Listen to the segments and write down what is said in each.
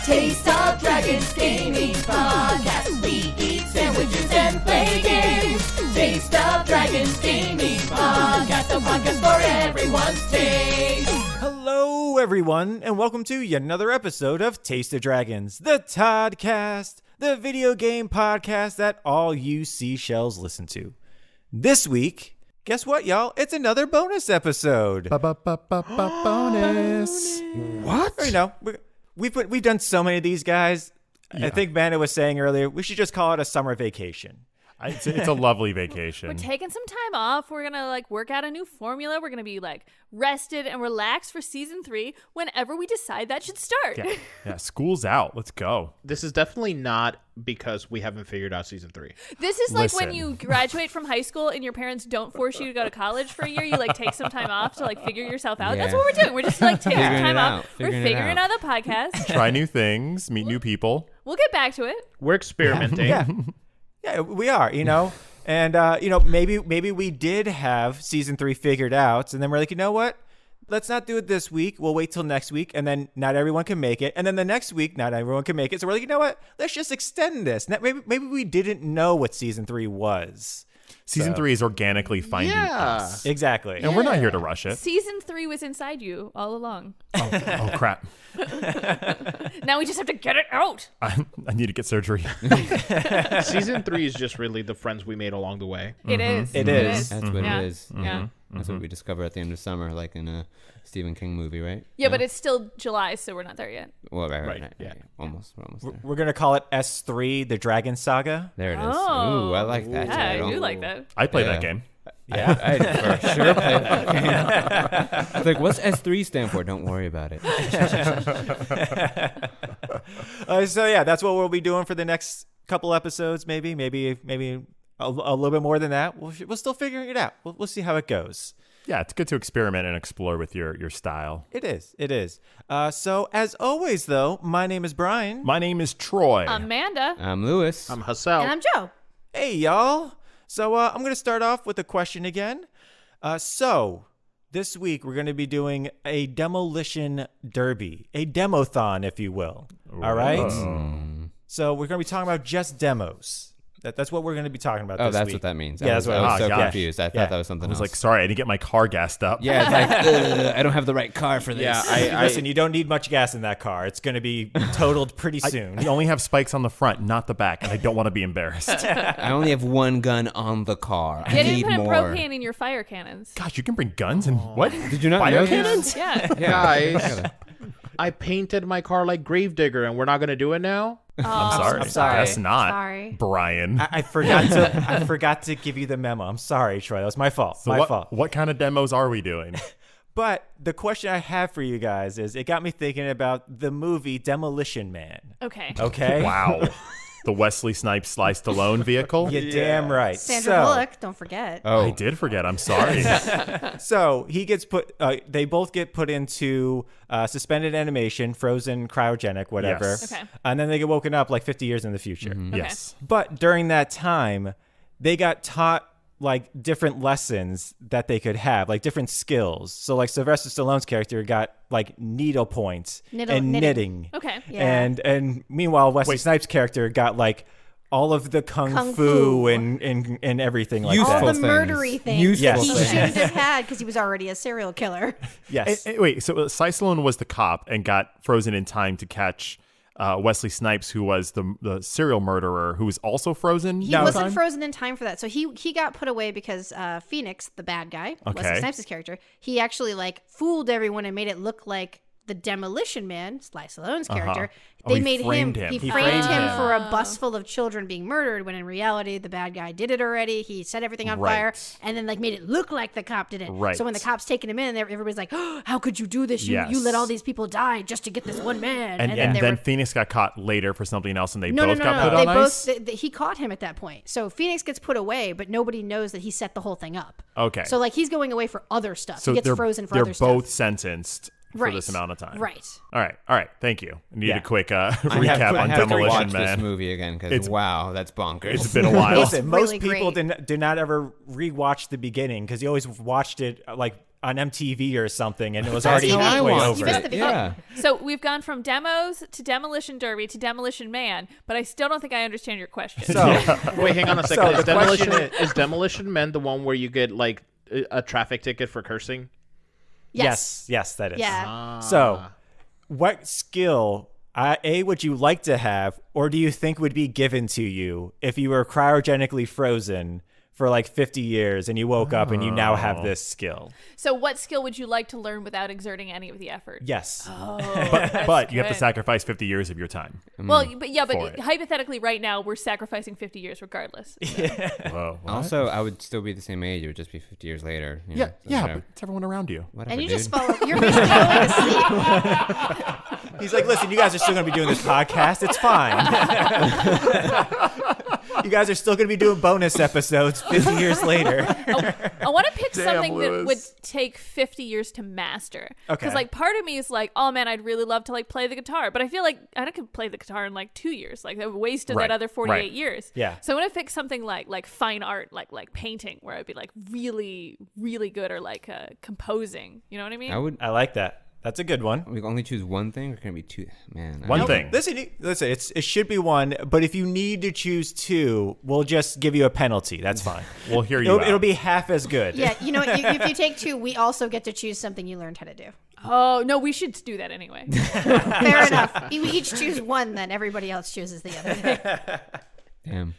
Taste of Dragons Gaming Podcast. We eat sandwiches and play games. Taste of Dragons Gaming Podcast. A podcast for everyone's taste. Hello, everyone, and welcome to yet another episode of Taste of Dragons, the Toddcast, the video game podcast that all you seashells listen to. This week, guess what, y'all? It's another bonus episode. Bonus. What? You know, we've done so many of these, guys. Yeah. I think Amanda was saying earlier, we should just call it a summer vacation. It's a lovely vacation. We're taking some time off. We're going to work out a new formula. We're going to be rested and relaxed for season 3 whenever we decide that should start. Yeah, school's out. Let's go. This is definitely not because we haven't figured out season 3. This is like when you graduate from high school and your parents don't force you to go to college for a year. You take some time off to figure yourself out. Yeah. That's what we're doing. We're just taking some time off. We're figuring out the podcast. Try new things, meet new people. We'll get back to it. We're experimenting. Yeah, we are, and, maybe we did have season 3 figured out, and then we're like, you know what? Let's not do it this week. We'll wait till next week, and then not everyone can make it. And then the next week, not everyone can make it. So we're like, you know what? Let's just extend this. Maybe we didn't know what season 3 was. Season 3 is organically finding us. Exactly. And we're not here to rush it. Season 3 was inside you all along. Oh crap. Now we just have to get it out. I need to get surgery. Season 3 is just really the friends we made along the way. It is. It is. That's what it is. Yeah. That's what we discover at the end of summer, like in a Stephen King movie, right? Yeah, but it's still July, so we're not there yet. Well, right. Yeah. Almost. We're almost there. We're going to call it S3, the Dragon Saga. There it is. Oh. Ooh, I like that title. I do like that. I played that game. Yeah. I for sure played that game. It's what's S3 stand for? Don't worry about it. So yeah, that's what we'll be doing for the next couple episodes. Maybe a little bit more than that. We're still figuring it out. We'll see how it goes. Yeah, it's good to experiment and explore with your style. It is. So as always, though, my name is Brian. My name is Troy. Amanda. I'm Lewis. I'm Hassel. And I'm Joe. Hey, y'all. So I'm going to start off with a question again. So this week we're going to be doing a demolition derby, a demothon, if you will. All right. So we're going to be talking about just demos. That's what we're going to be talking about this that's week. what that means. Yeah, I was so gosh. confused. I thought that was something I was else. sorry, I didn't get my car gassed up. Yeah, it's I don't have the right car for this. Yeah, Listen, you don't need much gas in that car. It's going to be totaled pretty soon. I only have spikes on the front, not the back, and I don't want to be embarrassed. I only have one gun on the car. I You didn't need put more. propane in your fire cannons. Gosh, you can bring guns and what? Did you not Fire know cannons? Yeah. Guys, I painted my car like Gravedigger, and we're not going to do it now? I'm sorry. That's not Sorry. Brian. I forgot to give you the memo. I'm sorry, Troy. That was my fault. So fault. What kind of demos are we doing? But the question I have for you guys is, it got me thinking about the movie Demolition Man. Okay. Okay? Wow. The Wesley Snipes Sly Stallone vehicle? You're damn right. Sandra Bullock, don't forget. I did forget. I'm sorry. So he gets they both get put into suspended animation, frozen, cryogenic, whatever. Yes. Okay. And then they get woken up 50 years in the future. Yes. But during that time, they got taught different lessons that they could have, different skills. So Sylvester Stallone's character got needle points and knitting. Okay. Yeah. And meanwhile, Wesley Snipes' character got all of the kung fu and everything like Useful that. All the things. murdery things Useful he things. shouldn't have had because he was already a serial killer. Yes. Wait, so Sly Stallone was the cop and got frozen in time to catch Wesley Snipes, who was the serial murderer, who was also frozen. He wasn't frozen in time for that. So he got put away because Phoenix, the bad guy, Wesley Snipes' character, he actually fooled everyone and made it look like the Demolition Man, Sly Stallone's character. Oh, They he made framed him. him. He framed him for a bus full of children being murdered, when in reality the bad guy did it already. He set everything on fire and then made it look like the cop did it. Right. So when the cop's taking him in, everybody's like, "Oh, how could you do this? You let all these people die just to get this one man." And then Phoenix got caught later for something else, and they both got put on ice? He caught him at that point. So Phoenix gets put away, but nobody knows that he set the whole thing up. Okay. So he's going away for other stuff. So he gets frozen for they're other stuff. both sentenced for this amount of time. Right. All right. Thank you. I need a quick recap on I have to Demolition watch Man. this movie again because wow, that's bonkers. It's been a while. Listen, really most people great. do not ever rewatch the beginning because you always watched it on MTV or something, and it was That's already TV. halfway You over. missed the beginning. Yeah. So we've gone from demos to Demolition Derby to Demolition Man, but I still don't think I understand your question. So Wait, hang on a second. So the question Is Demolition Men the one where you get like a traffic ticket for cursing? yes, that is. Yeah. So, what skill, would you like to have, or do you think would be given to you if you were cryogenically frozen for like 50 years and you woke up and you now have this skill? So what skill would you like to learn without exerting any of the effort? Yes. But you have to good. sacrifice 50 years of your time. Well, for but it. hypothetically, right now we're sacrificing 50 years regardless. Whoa. what? Also, I would still be the same age. It would just be 50 years later. You know, so Yeah, whatever. but it's everyone around you. Whatever, And you dude. just follow. You're basically going to sleep. He's like, listen, you guys are still going to be doing this podcast. It's fine. You guys are still going to be doing bonus episodes 50 years later. I want to pick something that Lewis. would take 50 years to master. Okay. Because like part of me is like, oh man, I'd really love to like play the guitar, but I feel like I could play the guitar in like 2 years. Like I wasted Right, that other 48 right. years. Yeah. So I want to pick something like fine art, like painting, where I'd be like really, really good, or like composing. You know what I mean? I like that. That's a good one. We can only choose one thing, or can it be two? Man. One thing. Listen, it should be one, but if you need to choose two, we'll just give you a penalty. That's fine. We'll hear you out. It'll be half as good. Yeah, you know what? If you take two, we also get to choose something you learned how to do. Oh no, we should do that anyway. Fair enough. We each choose one, then everybody else chooses the other thing. Damn.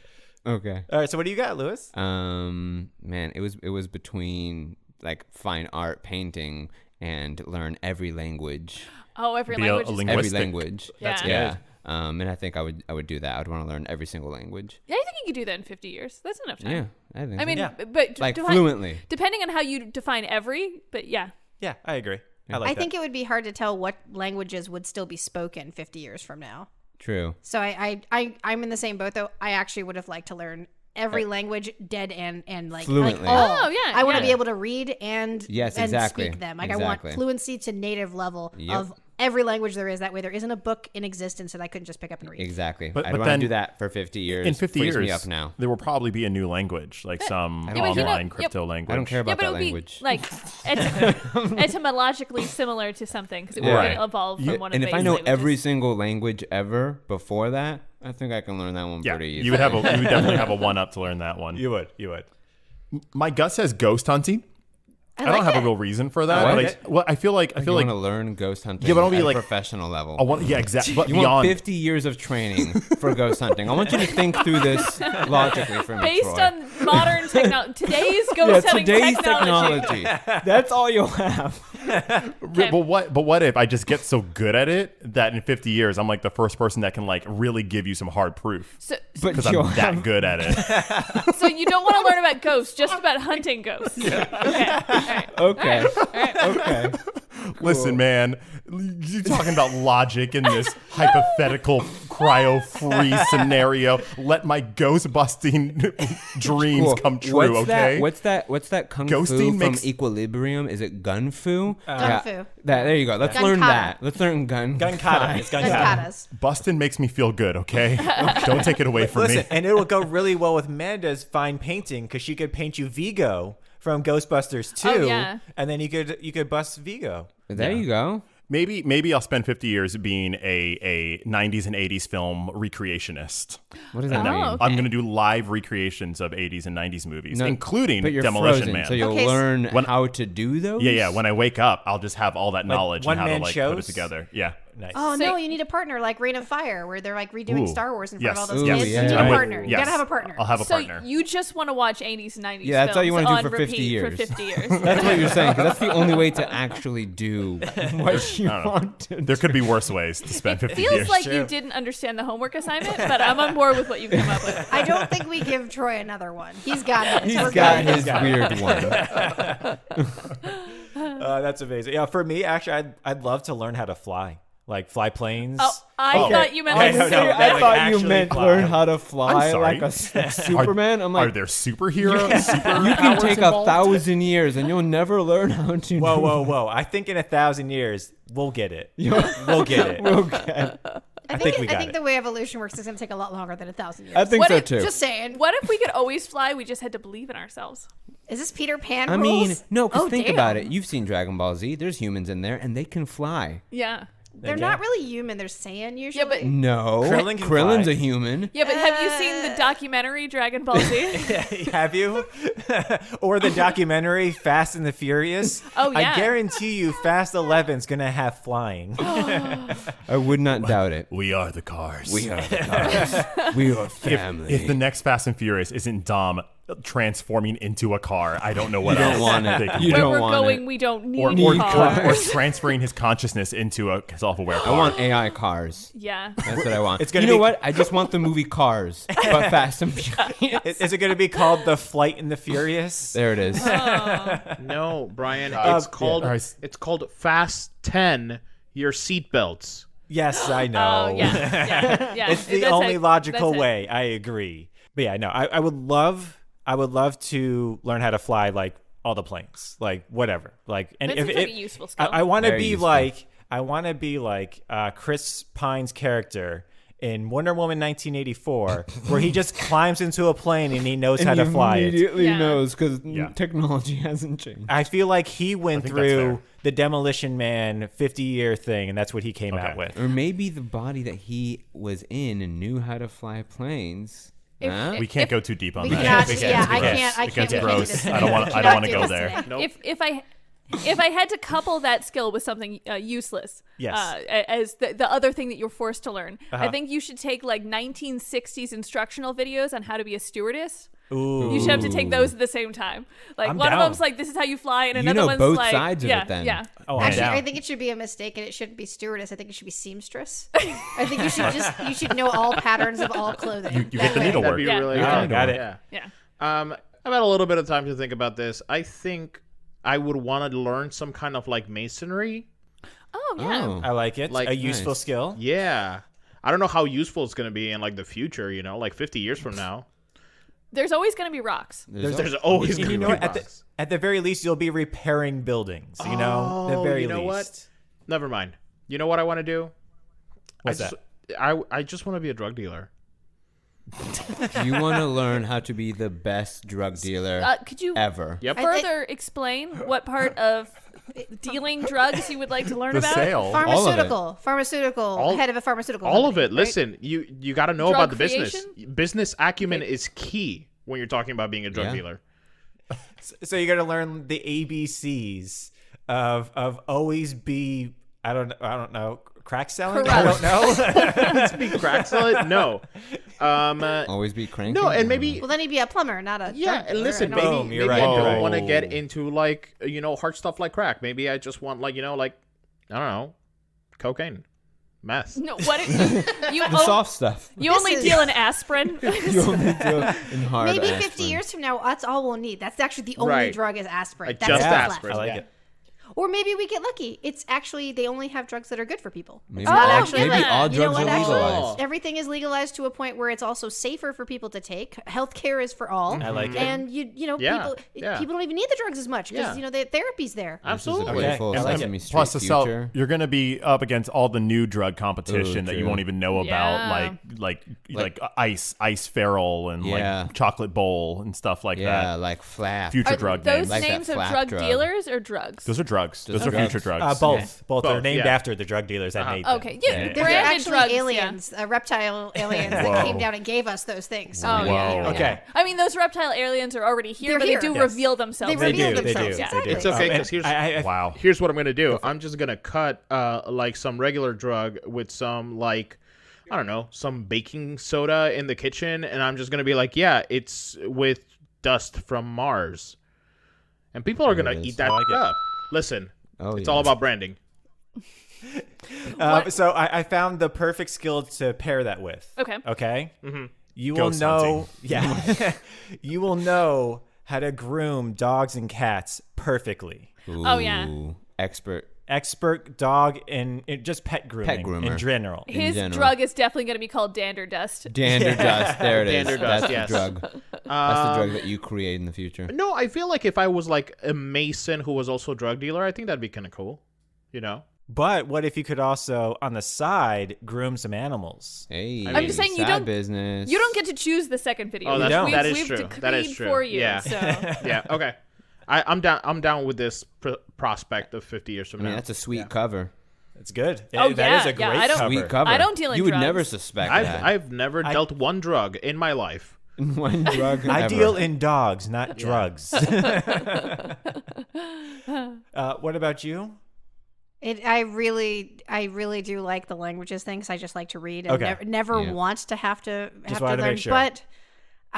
Okay. All right, so what do you got, Lewis? Man, it was between like fine art, painting, and learn every language. Oh, every Be a language. Is linguist. Every Linguistic. language. That's Yeah. And I think I would do that. I would want to learn every single language. Yeah, I think you could do that in 50 years. That's enough time. Yeah, I think. I mean, so. Yeah. but like define- fluently. depending on how you define every, but yeah. Yeah, I agree. I like I that. think it would be hard to tell what languages would still be spoken 50 years from now. True. So I'm in the same boat though. I actually would have liked to learn every language dead and like Fluently. like all. Oh, yeah, I want to yeah. be able to read and Yes, and exactly. speak them. Like I Exactly. want fluency to native level Yep. of every language there is. That way there isn't a book in existence that I couldn't just pick up and read. Exactly. But- I'd but want to then do that for 50 years. In 50 Frees years, me up now. there will probably be a new language, like some Yeah, but you know- online yep. crypto language. I don't care Yeah, about but it that would language. be like etymologically similar to something because it Right. would evolve from one of And the if I base know languages. every single language ever before that, I think I can learn that one Yeah, pretty easily. you would definitely have a one up to learn that one. You would. My gut says ghost hunting. I like don't have it. a real reason for that. What? But I feel like you like want to learn ghost hunting Yeah, but I don't at be a like- professional level. exactly. But You beyond want 50 years of training for ghost hunting. I want you to think through this logically for me, based Troy. on modern technology, today's ghost hunting today's technology. That's all you'll have. Okay. But what if I just get so good at it that in 50 years I'm like the first person that can like really give you some hard proof So, But because I'm you'll that have good at it. so you don't want to learn about ghosts, just about hunting ghosts. Okay. All right. Okay. All right. Okay. Listen, man, you're talking about logic in this hypothetical cryo-free scenario. Let my ghost-busting dreams Cool. come true, okay? What's that kung Ghosting fu makes- from Equilibrium? Is it gun fu? Gun fu. There you go. Let's Gun learn kata. that. Let's learn gun. Gun kata. It's gun kata. Katas. Bustin' makes me feel good, okay? Don't take it away from Listen, me. and it will go really well with Manda's fine painting because she could paint you Vigo from Ghostbusters 2, Oh, yeah. and then you could bust Vigo. There you go. Maybe I'll spend 50 years being a 90s and 80s film recreationist. What does that Oh, mean? okay. I'm going to do live recreations of 80s and 90s movies, No, including but you're Demolition frozen, Man. so you'll Okay, learn when- how to do those. Yeah. When I wake up, I'll just have all that knowledge and how to one-man like put shows? it together. Yeah. Nice. Oh So- no, you need a partner like Reign of Fire, where they're like redoing Ooh. Star Wars in front of all Yes. those Ooh, kids. yeah. You need I'm a with- partner. You yes. gotta have a partner. I'll have a So partner. you just want to watch 80s and 90s Yeah, that's all you films wanna do on for 50 repeat years. For 50 years. That's what you're saying, 'cause that's the only way to actually do what you I don't know. want to do. There could be worse ways to spend 50 Feels years. like you didn't understand the homework assignment, but I'm on board with what you've come up with. I don't think we give Troy another one. He's got his. He's We're got good. his weird one. That's amazing. Yeah, for me, actually, I'd love to learn how to fly, like fly planes. Oh, I thought you meant Okay, like, no, no, I like thought you actually meant fly. learn how to fly I'm sorry. like a Superman. I'm Are like, there superheroes? Super you can powers take involved? 1,000 years and you'll never learn how to. Whoa! I think in 1,000 years we'll get it. You'll- We'll get it. Okay. I think think, we got I think it. the way evolution works is going to take a lot longer than 1,000 years. I think What so if- too. Just saying. what if we could always fly? We just had to believe in ourselves. Is this Peter Pan I rules? mean, no, because think damn. about it. You've seen Dragon Ball Z. There's humans in there, and they can fly. Yeah. They're not really human. They're Saiyan usually. Yeah, but No. Krillin can Krillin's fly. a human. yeah, but have you seen the documentary Dragon Ball Z? Have you? Or the documentary Fast and the Furious? Oh, yeah. I guarantee you Fast 11's going to have flying. I would not doubt it. We are the cars. We are the cars. We are family. If the next Fast and Furious isn't Dom transforming into a car, I don't know what You else. don't want it. they can You do. Where don't we're want going, it. we don't need or cars. transferring his consciousness into a self-aware car. I want AI cars. Yeah. That's what I want. It's gonna you know be- what? I just want the movie Cars, but Fast and Furious. Is it going to be called The Flight and the Furious? There it is. No, Brian. Yeah. It's called Fast 10. Your seatbelts. Yes, I know. Oh, yeah. Yeah. It's the That's only it. logical That's it. way. I agree. But yeah, no, I would love to learn how to fly like all the planes, like whatever. Like, and That if seems like it, a useful skill. I want to Very be useful. like Chris Pine's character in Wonder Woman 1984, where he just climbs into a plane and he knows how to fly it. Immediately Yeah. knows because Yeah. technology hasn't changed. I feel like he went think that's through fair. the Demolition Man 50-year thing, and that's what he came out with. Or maybe the body that he was in and knew how to fly planes. Huh? We can't go too deep on We that. cannot. It Yeah, gets I gross. can't. I It can't. gets we can't do gross. this I don't want. today. I We don't want cannot to do go this there. today. If I had to couple that skill with something useless, Yes. as the other thing that you're forced to learn, Uh-huh. I think you should take like 1960s instructional videos on how to be a stewardess. Ooh. You should have to take those at the same time. Like I'm one down. of them's like, this is how you fly, and You another know one's both like, sides of yeah, it then. yeah. Oh, I'm Actually, down. I think it should be a mistake, and it shouldn't be stewardess. I think it should be seamstress. I think you should know all patterns of all clothing. You get the That way. needlework. That'd be Yeah. really Oh, good. got it. Yeah. Yeah. I've had a little bit of time to think about this. I think I would want to learn some kind of like masonry. Oh yeah. Oh. I like it. Like, a useful nice. skill. Yeah. I don't know how useful it's going to be in like the future, like 50 years from now. There's always going to be rocks. There's always going You to know be what? rocks. At the very least, you'll be repairing buildings. The very you know least. what? Never mind. You know what I want to do? What's I just, I just want to be a drug dealer. You want to learn how to be the best drug dealer Could you ever. Yep. further explain what part of dealing drugs you would like to learn The about? sale. Pharmaceutical, head of a pharmaceutical. All of company, it. Listen, you got to know Drug about the business. creation? Business acumen is key when you're talking about being a drug Yeah. dealer. So you got to learn the ABCs of always be. I don't know. Crack selling? I don't know. Speak crack salad? No. Always be cranky. No, and maybe Well, then he'd be a plumber, not a yeah. drug And dealer. listen, No. maybe, Boom, you're maybe right, I you're don't right. want to get into like hard stuff like crack. Maybe I just want like I don't know, cocaine, meth. No, what if you the soft stuff. you This only is- deal in aspirin? You only do in hard Maybe 50 aspirin. years from now, that's all we'll need. That's actually the only Right. drug is aspirin. Like That's just what's aspirin. I like yeah. it. Or maybe we get lucky. It's actually they only have drugs that are good for people. Maybe, It's not Oh, actually maybe yeah. all You know drugs what, are actually? legalized. Everything is legalized to a point where it's also safer for people to take. Healthcare is for all. I like it. And Yeah, people yeah. people don't even need the drugs as much because Yeah. the therapy's there. This is a Absolutely. beautiful Okay, I like Sesame it. Street Plus, the future. you're going to be up against all the new drug competition Ooh, that you true. won't even know Yeah. about, like ice feral and Yeah. like chocolate bowl and stuff like Yeah, that. like flap. Future Are drug those names. Like that names of flap drug drug. dealers or drugs? Those are drugs. Those are are future drugs. drugs. Both. Both. They're Both, named yeah. after the drug dealers that made them. Okay, yeah, Yeah. They're branded actually drugs, yeah. aliens, reptile aliens that Whoa. came down and gave us those things. So, Oh, yeah, yeah, Okay. yeah. I mean, those reptile aliens are already here, They're but here. they do Yes. reveal themselves. They They reveal do. They do. themselves. They Exactly. do. It's okay, And 'cause here's- I- Wow. Here's what I'm gonna do. I'm just gonna cut like some regular drug with some like I don't know, some baking soda in the kitchen, and I'm just gonna be like, yeah, it's with dust from Mars, and people are gonna There it is. eat that I like it. up. Listen, Oh, it's yeah. all about branding. So I found the perfect skill to pair that with. Okay. Okay. Mm-hmm. You Ghost will know. hunting. Yeah. You will know how to groom dogs and cats perfectly. Oh, yeah. Ooh, expert. Expert dog and just pet grooming groomer. in general. His general. drug is definitely going to be called dander dust. Dander dust. There it is. Dander dust, That's yes. the drug. That's the drug that you create in the future. No, I feel like if I was like a mason who was also a drug dealer, I think that'd be kind of cool. You know? But what if you could also, on the side, groom some animals? Hey, I'm just saying you side don't business. You don't get to choose the second video. Oh, that is true. Decreed That is true. for you. Yeah. So. Yeah. Okay. I'm down. I'm down with this prospect of 50 years from I mean, now. that's a sweet cover. It's good. Oh, That is a yeah, great I don't- cover. Sweet cover. I don't deal in You would drugs. never suspect that. I've never dealt one drug in my life. One drug I ever. deal in dogs, not drugs. What about you? I really do like the languages thing because I just like to read and Okay. never Yeah. want to have to wanted to learn. make sure. But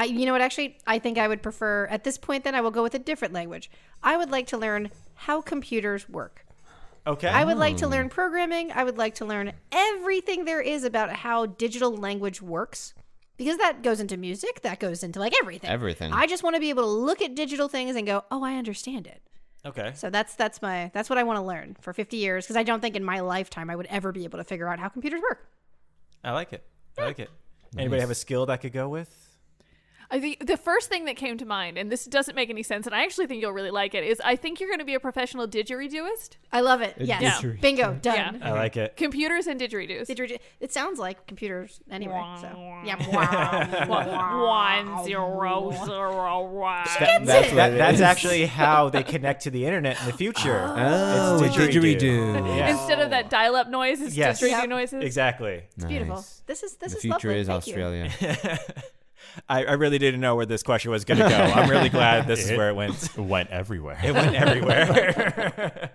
you know what? Actually, I think I would prefer at this point. Then I will go with a different language. I would like to learn how computers work. Okay. I would like to learn programming. I would like to learn everything there is about how digital language works. Because that goes into music, that goes into like everything. Everything. I just want to be able to look at digital things and go, "Oh, I understand it." Okay. So that's what I want to learn for 50 years because I don't think in my lifetime I would ever be able to figure out how computers work. I like it. Anybody have a skill that could go with? I think the first thing that came to mind, and this doesn't make any sense, and I actually think you'll really like it, is I think you're going to be a professional didgeridooist. I love it. Yes. didgeridoo. Bingo. Done. I like it. Computers and didgeridoos. It sounds like computers anyway. So yeah. 1001. That's actually how they connect to the internet in the future. Oh, it's didgeridoo. Yeah. Instead of that dial-up noise, it's Yes. didgeridoo Yep. noises. Exactly. It's beautiful. This is The lovely. future is Thank you. Australia. I really didn't know where this question was going to go. I'm really glad this is where it went. It went everywhere. It went everywhere.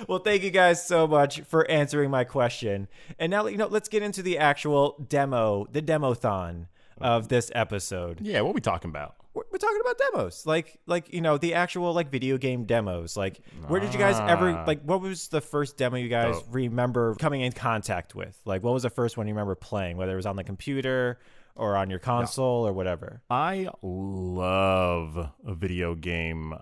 Well, thank you guys so much for answering my question. And now, let's get into the actual demo, the demothon of this episode. Yeah, what are we talking about? We're talking about demos, like the actual video game demos. Like, where did you guys ever what was the first demo you guys remember coming in contact with? Like, what was the first one you remember playing, whether it was on the computer or on your console or whatever? I love video game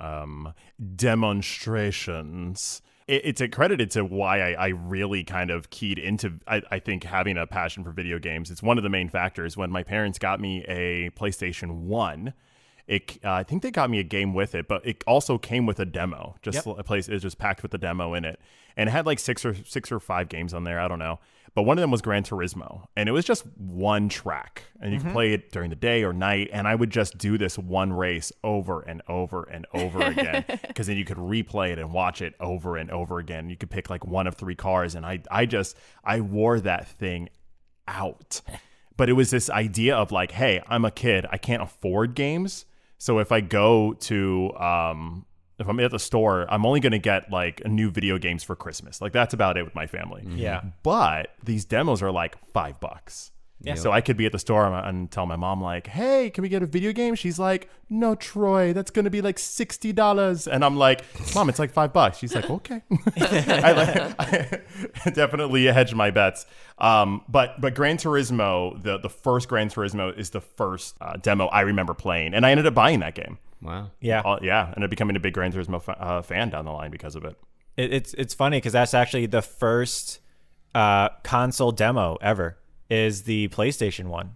demonstrations. It's accredited to why I really kind of keyed into, I think, having a passion for video games. It's one of the main factors. When my parents got me a PlayStation 1, I think they got me a game with it, but it also came with a demo. It was just packed with the demo in it. And it had like six or five games on there. I don't know. But one of them was Gran Turismo, and it was just one track, and you could play it during the day or night. And I would just do this one race over and over and over again, because then you could replay it and watch it over and over again. You could pick like one of three cars, and I wore that thing out. But it was this idea of like, hey, I'm a kid, I can't afford games, so if I go to if I'm at the store, I'm only going to get like new video games for Christmas. Like, that's about it with my family. Yeah. But these demos are like $5. Yeah. So I could be at the store and tell my mom like, hey, can we get a video game? She's like, no, Troy, that's going to be like $60. And I'm like, Mom, it's like $5. She's like, okay. I definitely hedge my bets. But Gran Turismo, the first Gran Turismo is the first demo I remember playing. And I ended up buying that game. Wow. Yeah. Ended up becoming a big Gran Turismo fan down the line because of it. It's funny because that's actually the first console demo ever, is the PlayStation 1.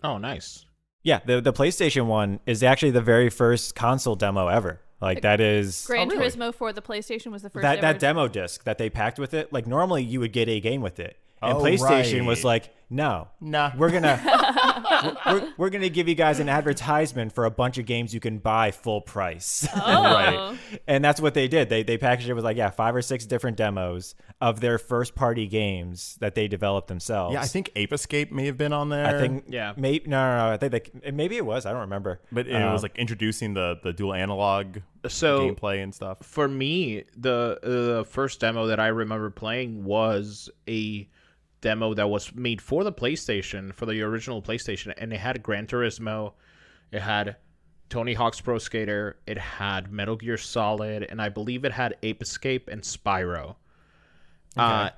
Oh, nice. Yeah, the PlayStation 1 is actually the very first console demo ever. Like, that is Gran really? Turismo for the PlayStation was the first that ever. demo disc that they packed with it. Like, normally you would get a game with it, and Oh, PlayStation right. was like, no, Nah. we're gonna we're gonna give you guys an advertisement for a bunch of games you can buy full price. Oh. Right. And that's what they did. They packaged it with like 5 or 6 different demos of their first party games that they developed themselves. Yeah, I think Ape Escape may have been on there. I think Yeah. no. I think maybe it was. I don't remember. But it was like introducing the dual analog So gameplay and stuff. for me, the first demo that I remember playing was a demo that was made for the PlayStation, for the original PlayStation, and it had Gran Turismo, it had Tony Hawk's Pro Skater, it had Metal Gear Solid, and I believe it had Ape Escape and Spyro.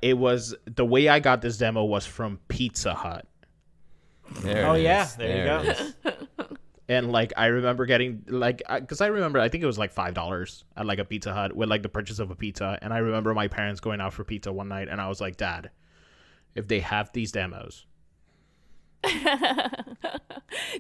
It was, the way I got this demo was from Pizza Hut. There Oh, it yeah, is. there you go. it is. And like I remember getting like, because I remember I think it was like $5 at like a Pizza Hut with like the purchase of a pizza. And I remember my parents going out for pizza one night, and I was like, Dad, if they have these demos.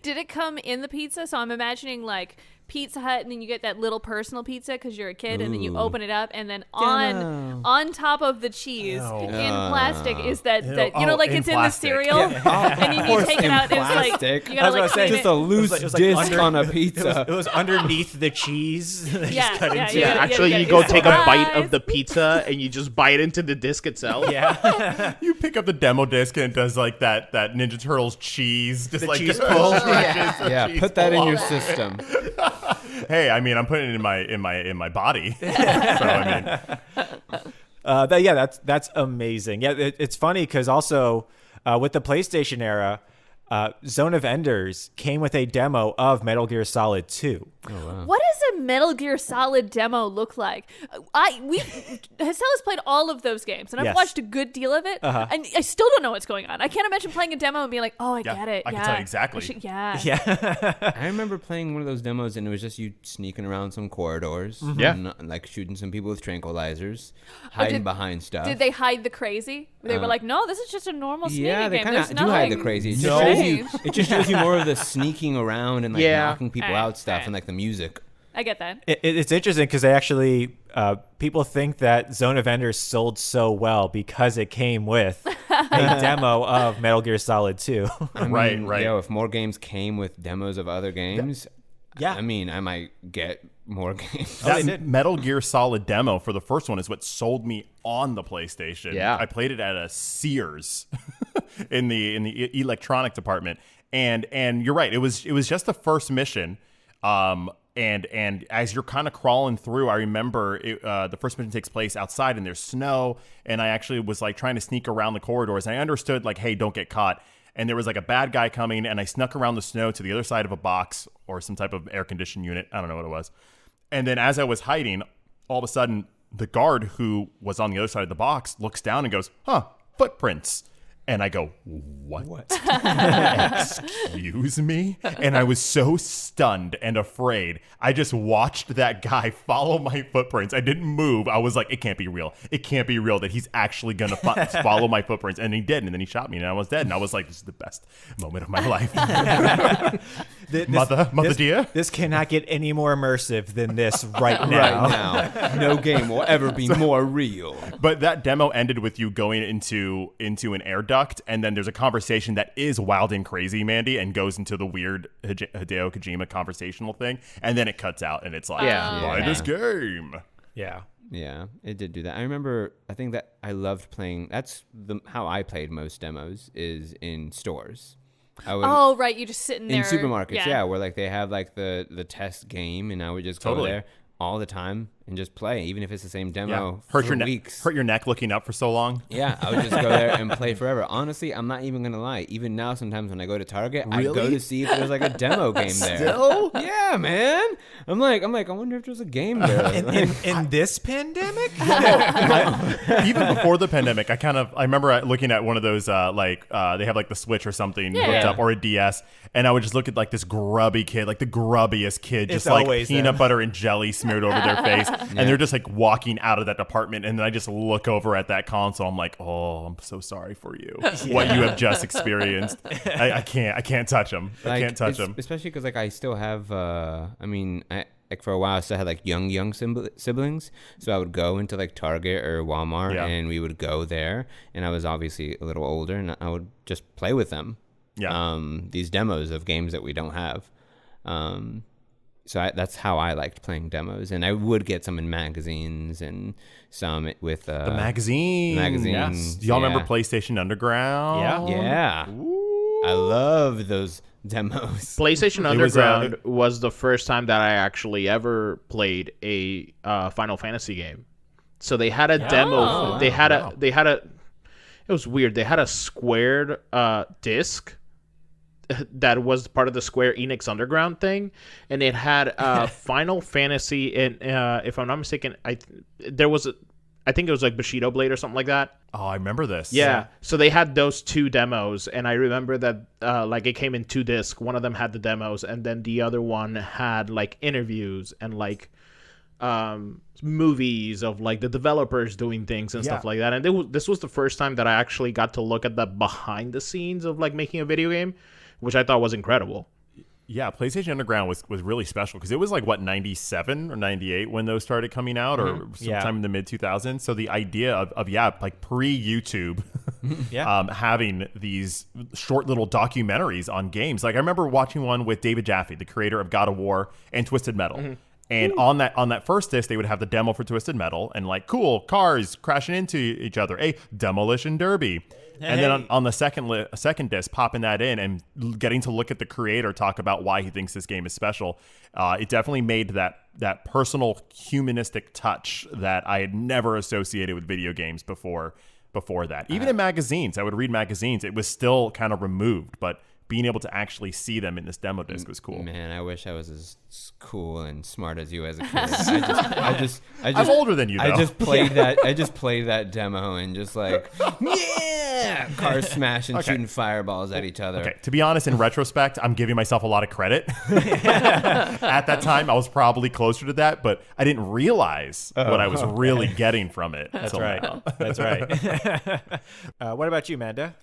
Did it come in the pizza? So I'm imagining like Pizza Hut, and then you get that little personal pizza because you're a kid, and then you open it up, and then on top of the cheese in plastic is that like it's in the cereal, and you take it out. It's like you gotta like clean just it. a loose disc on a pizza. It was underneath the cheese. Actually, you go take a bite of the pizza and you just bite into the disc itself. Yeah. You pick up the demo disc and it does like that Ninja Turtles cheese, just The like cheese just pull. Yeah, put that in your system. Hey, I mean, I'm putting it in my body. So I mean, that's amazing. Yeah, it's funny because also with the PlayStation era, Zone of Enders came with a demo of Metal Gear Solid 2. Oh, wow. What does a Metal Gear Solid demo look like? Hassel played all of those games, and I've watched a good deal of it, and I still don't know what's going on. I can't imagine playing a demo and being like, "Oh, I get it." I can tell you exactly. I remember playing one of those demos, and it was just you sneaking around some corridors, and, like shooting some people with tranquilizers, hiding behind stuff. Did they hide the crazy? They were like, "No, this is just a normal sneaking yeah, they game. kind There's of do hide the crazy. It just shows you more of the sneaking around and like knocking people out stuff and like the music. I get that. It's interesting because they actually people think that Zone of Enders sold so well because it came with a demo of Metal Gear Solid 2. Right. Yo, if more games came with demos of other games, I mean, I might get more games. That Metal Gear Solid demo for the first one is what sold me on the PlayStation. Yeah. I played it at a Sears in the electronic department, and you're right. It was just the first mission. And as you're kind of crawling through, I remember the first mission takes place outside and there's snow, and I actually was like trying to sneak around the corridors, and I understood like, hey, don't get caught. And there was like a bad guy coming, and I snuck around the snow to the other side of a box or some type of air conditioned unit. I don't know what it was. And then as I was hiding, all of a sudden the guard who was on the other side of the box looks down and goes, footprints. And I go, what? Excuse me? And I was so stunned and afraid. I just watched that guy follow my footprints. I didn't move. I was like, it can't be real. It can't be real that he's actually going to follow my footprints. And he did. And then he shot me and I was dead. And I was like, this is the best moment of my life. Mother dear. This cannot get any more immersive than this right now. No game will ever be more real. But that demo ended with you going into an air duct, and then there's a conversation that is wild and crazy, Mandy, and goes into the weird Hideo Kojima conversational thing, and then it cuts out, and it's like, buy this game. Yeah. Yeah, it did do that. I remember, I think that I loved playing, that's how I played most demos, is in stores. Right, you just sitting there. In supermarkets, where like they have like the test game, and I would just go there all the time and just play, even if it's the same demo for weeks. Hurt your neck looking up for so long? Yeah, I would just go there and play forever. Honestly, I'm not even going to lie. Even now, sometimes when I go to Target, I go to see if there's like a demo game there. Still? Yeah, man. I'm like, I wonder if there's a game there. In this pandemic? Even before the pandemic, I remember looking at one of those, they have like the Switch or something hooked up, or a DS, and I would just look at like this grubby kid, like the grubbiest kid, just like peanut butter and jelly smeared over their face. And they're just like walking out of that department, and then I just look over at that console. I'm like, oh, I'm so sorry for you. What you have just experienced. I can't touch them. I can't touch them. Especially because like I still have. Like for a while, I still had like young siblings, so I would go into like Target or Walmart, and we would go there. And I was obviously a little older, and I would just play with them. Yeah. These demos of games that we don't have. So that's how I liked playing demos, and I would get some in magazines and some with the magazines. Yes. Do y'all remember PlayStation Underground? Yeah. Ooh. I love those demos. PlayStation Underground was the first time that I actually ever played a Final Fantasy game. So they had a demo. They had a. It was weird. They had a squared disc that was part of the Square Enix Underground thing, and it had Final Fantasy, and if I'm not mistaken, I think it was like Bushido Blade or something like that. Oh, I remember this. Yeah. So they had those two demos, and I remember that like it came in 2 discs. One of them had the demos, and then the other one had like interviews and like movies of like the developers doing things and stuff like that. And this was the first time that I actually got to look at the behind the scenes of like making a video game, which I thought was incredible. Yeah, PlayStation Underground was really special because it was like, what, 97 or 98 when those started coming out, or sometime in the mid 2000s. So the idea of like pre-YouTube having these short little documentaries on games. Like I remember watching one with David Jaffe, the creator of God of War and Twisted Metal. And on that first disc, they would have the demo for Twisted Metal and like, cool, cars crashing into each other, a demolition derby. And then on the second disc, popping that in and getting to look at the creator talk about why he thinks this game is special, it definitely made that personal humanistic touch that I had never associated with video games before that. Even in magazines, I would read magazines. It was still kind of removed, but being able to actually see them in this demo disc was cool. Man, I wish I was as cool and smart as you as a kid. I just I'm older than you, though. I just played that demo and just like, yeah, cars smashing, shooting fireballs at each other. Okay, to be honest, in retrospect, I'm giving myself a lot of credit. At that time, I was probably closer to that, but I didn't realize what I was really getting from it. That's right. That's right. What about you, Manda?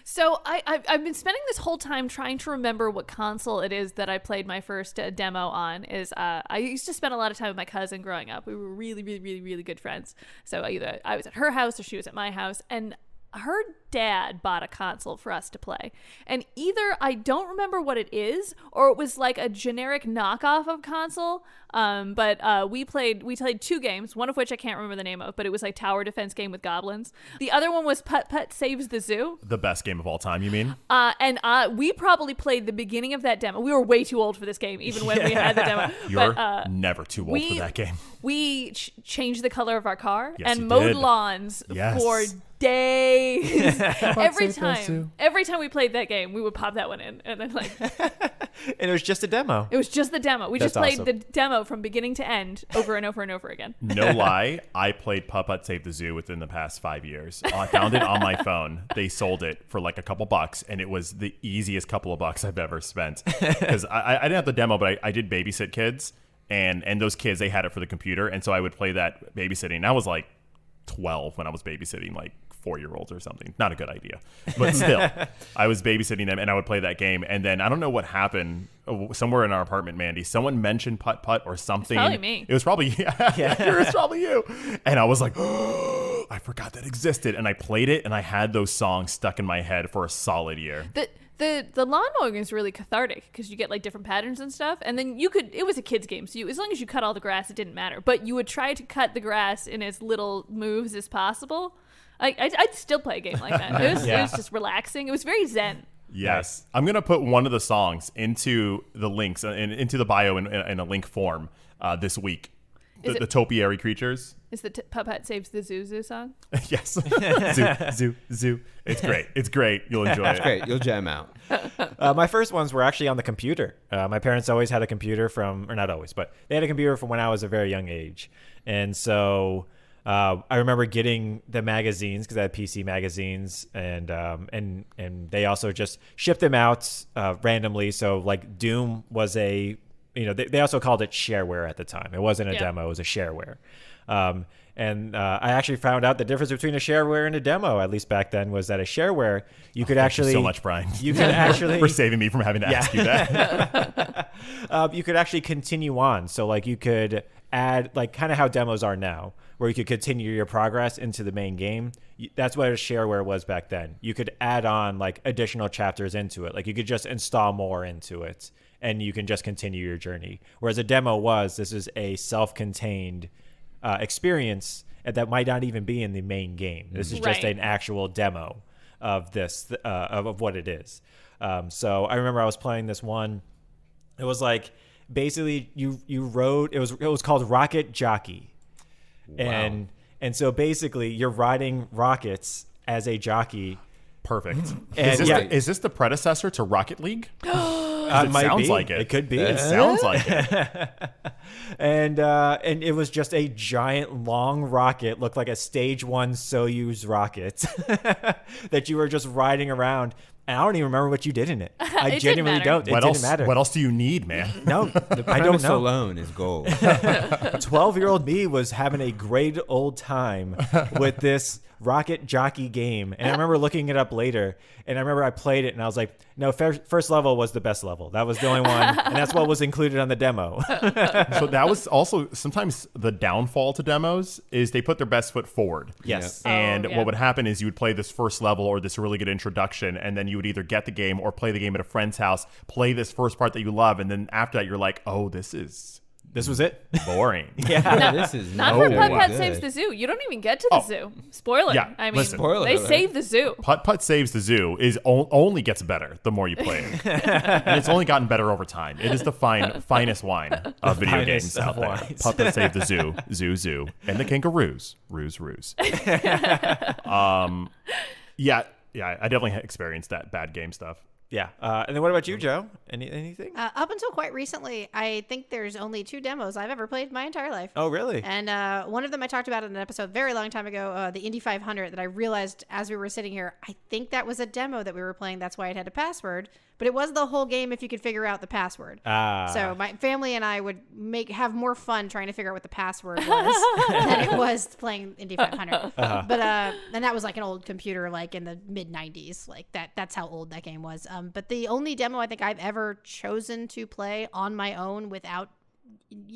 So I've been spending this whole time trying to remember what console it is that I played my first demo on. I used to spend a lot of time with my cousin growing up. We were really, really, really, really good friends. So either I was at her house or she was at my house, and her dad bought a console for us to play. And either I don't remember what it is, or it was like a generic knockoff of console. But we played 2 games, one of which I can't remember the name of, but it was like tower defense game with goblins. The other one was Putt Putt Saves the Zoo. The best game of all time, you mean? And we probably played the beginning of that demo. We were way too old for this game, even when we had the demo. You're never too old for that game. We changed the color of our car and mowed mowed lawns for days. every time we played that game, we would pop that one in, and then like, and it was just a demo. It was just the demo. We just played the demo from beginning to end over and over and over again. No lie, I played Putt Putt Save the Zoo within the past 5 years. I found it on my phone. They sold it for like a couple bucks, and it was the easiest couple of bucks I've ever spent. Because I didn't have the demo, but I did babysit kids, and those kids, they had it for the computer, and so I would play that babysitting. And I was like 12 when I was babysitting like 4-year-olds or something. Not a good idea, but still, I was babysitting them and I would play that game. And then I don't know what happened somewhere in our apartment, Mandy. Someone mentioned Putt Putt or something. It's probably me. It was probably it was probably you. And I was like, oh, I forgot that existed. And I played it, and I had those songs stuck in my head for a solid year. The lawn mowing is really cathartic because you get like different patterns and stuff, and then it was a kid's game, so as long as you cut all the grass, it didn't matter. But you would try to cut the grass in as little moves as possible. I'd still play a game like that. It was just relaxing. It was very zen. Yes. I'm going to put one of the songs into the links and into the bio in a link form this week. The topiary creatures. Is the Putt Putt Saves the Zoo song? Yes. Zoo. It's great. It's great. You'll enjoy it. It's great. You'll jam out. My first ones were actually on the computer. My parents always had a computer or not always, but they had a computer from when I was a very young age. And so I remember getting the magazines because I had PC magazines, and they also just shipped them out randomly. So like Doom was they also called it shareware at the time. It wasn't a demo; it was a shareware. And I actually found out the difference between a shareware and a demo, at least back then, was that a shareware you could actually. Thank you so much, Brian. You could actually for saving me from having to ask you that. You could actually continue on. So like you could add like kind of how demos are now, where you could continue your progress into the main game. That's what a shareware was back then. You could add on like additional chapters into it. Like you could just install more into it, and you can just continue your journey. Whereas a demo this is a self-contained experience that might not even be in the main game. This is just an actual demo of this of what it is. So I remember I was playing this one. It was like basically you rode. It was called Rocket Jockey, wow. And so basically you're riding rockets as a jockey. Perfect. And is this the predecessor to Rocket League? It sounds like it. It could be. It sounds like it. And it was just a giant long rocket, looked like a stage 1 Soyuz rocket that you were just riding around. And I don't even remember what you did in it. I genuinely don't. It didn't matter. What else do you need, man? No, I don't know. Alone is gold. 12-year-old me was having a great old time with this Rocket Jockey game. And I remember looking it up later, and I remember I played it, and I was like, no, first level was the best level. That was the only one, and that's what was included on the demo. So that was also sometimes the downfall to demos is they put their best foot forward. Yes. And what would happen is you would play this first level or this really good introduction, and then you would either get the game or play the game at a friend's house, play this first part that you love, and then after that you're like, oh, this was it? Boring. Yeah. This is Not for Putt Putt Saves the Zoo. You don't even get to the zoo. Spoiler. Yeah, I mean, listen. they save the zoo. Putt Putt Saves the Zoo is only gets better the more you play it. And it's only gotten better over time. It is the finest wine of video games out there. Putt Putt Save the Zoo, Zoo, and the kangaroos. Roos. Yeah, I definitely experienced that bad game stuff. Yeah. And then what about you, Joe? Anything? Up until quite recently, I think there's only 2 demos I've ever played my entire life. Oh, really? And one of them I talked about in an episode very long time ago, the Indy 500, that I realized as we were sitting here, I think that was a demo that we were playing. That's why it had a password. But it was the whole game if you could figure out the password. So my family and I would have more fun trying to figure out what the password was than it was playing Indy 500. But and that was like an old computer, like in the mid 90s. Like that's how old that game was. But the only demo I think I've ever chosen to play on my own without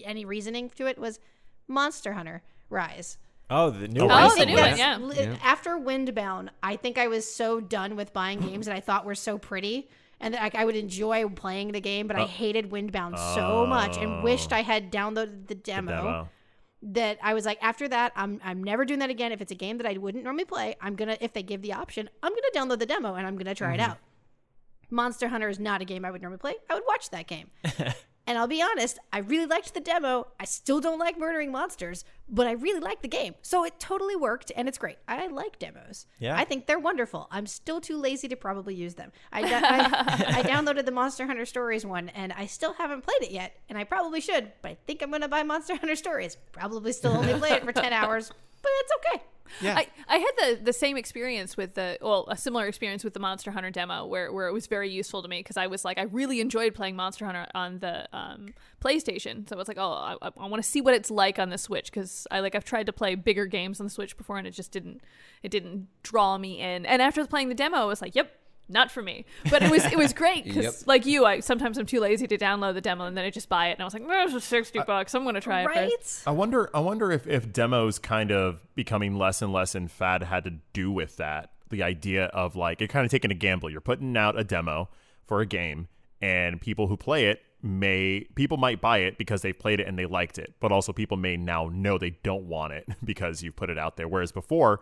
any reasoning to it was Monster Hunter Rise. Oh, the new one. Oh, the new one, yeah. After Windbound, I think I was so done with buying games that I thought were so pretty and that I would enjoy playing the game, but I hated Windbound so much and wished I had downloaded the demo. That I was like, after that, I'm never doing that again. If it's a game that I wouldn't normally play, if they give the option, I'm gonna download the demo and I'm gonna try it out. Monster Hunter is not a game I would normally play. I would watch that game. And I'll be honest, I really liked the demo. I still don't like murdering monsters, but I really like the game. So it totally worked, and it's great. I like demos. Yeah. I think they're wonderful. I'm still too lazy to probably use them. I downloaded the Monster Hunter Stories one, and I still haven't played it yet, and I probably should, but I think I'm going to buy Monster Hunter Stories. Probably still only play it for 10 hours, but it's okay. Yeah. I had the same experience with a similar experience with the Monster Hunter demo where it was very useful to me because I was like, I really enjoyed playing Monster Hunter on the PlayStation. So I was like, oh, I want to see what it's like on the Switch because I've tried to play bigger games on the Switch before and it just didn't draw me in. And after playing the demo, I was like, yep. Not for me, but it was great because like you, sometimes I'm too lazy to download the demo and then I just buy it and I was like, no, it's $60. I'm gonna try it first. I wonder if demos kind of becoming less and less in fad had to do with that. The idea of like it kind of taking a gamble. You're putting out a demo for a game, and people who play it might buy it because they've played it and they liked it, but also people may now know they don't want it because you've put it out there. Whereas before,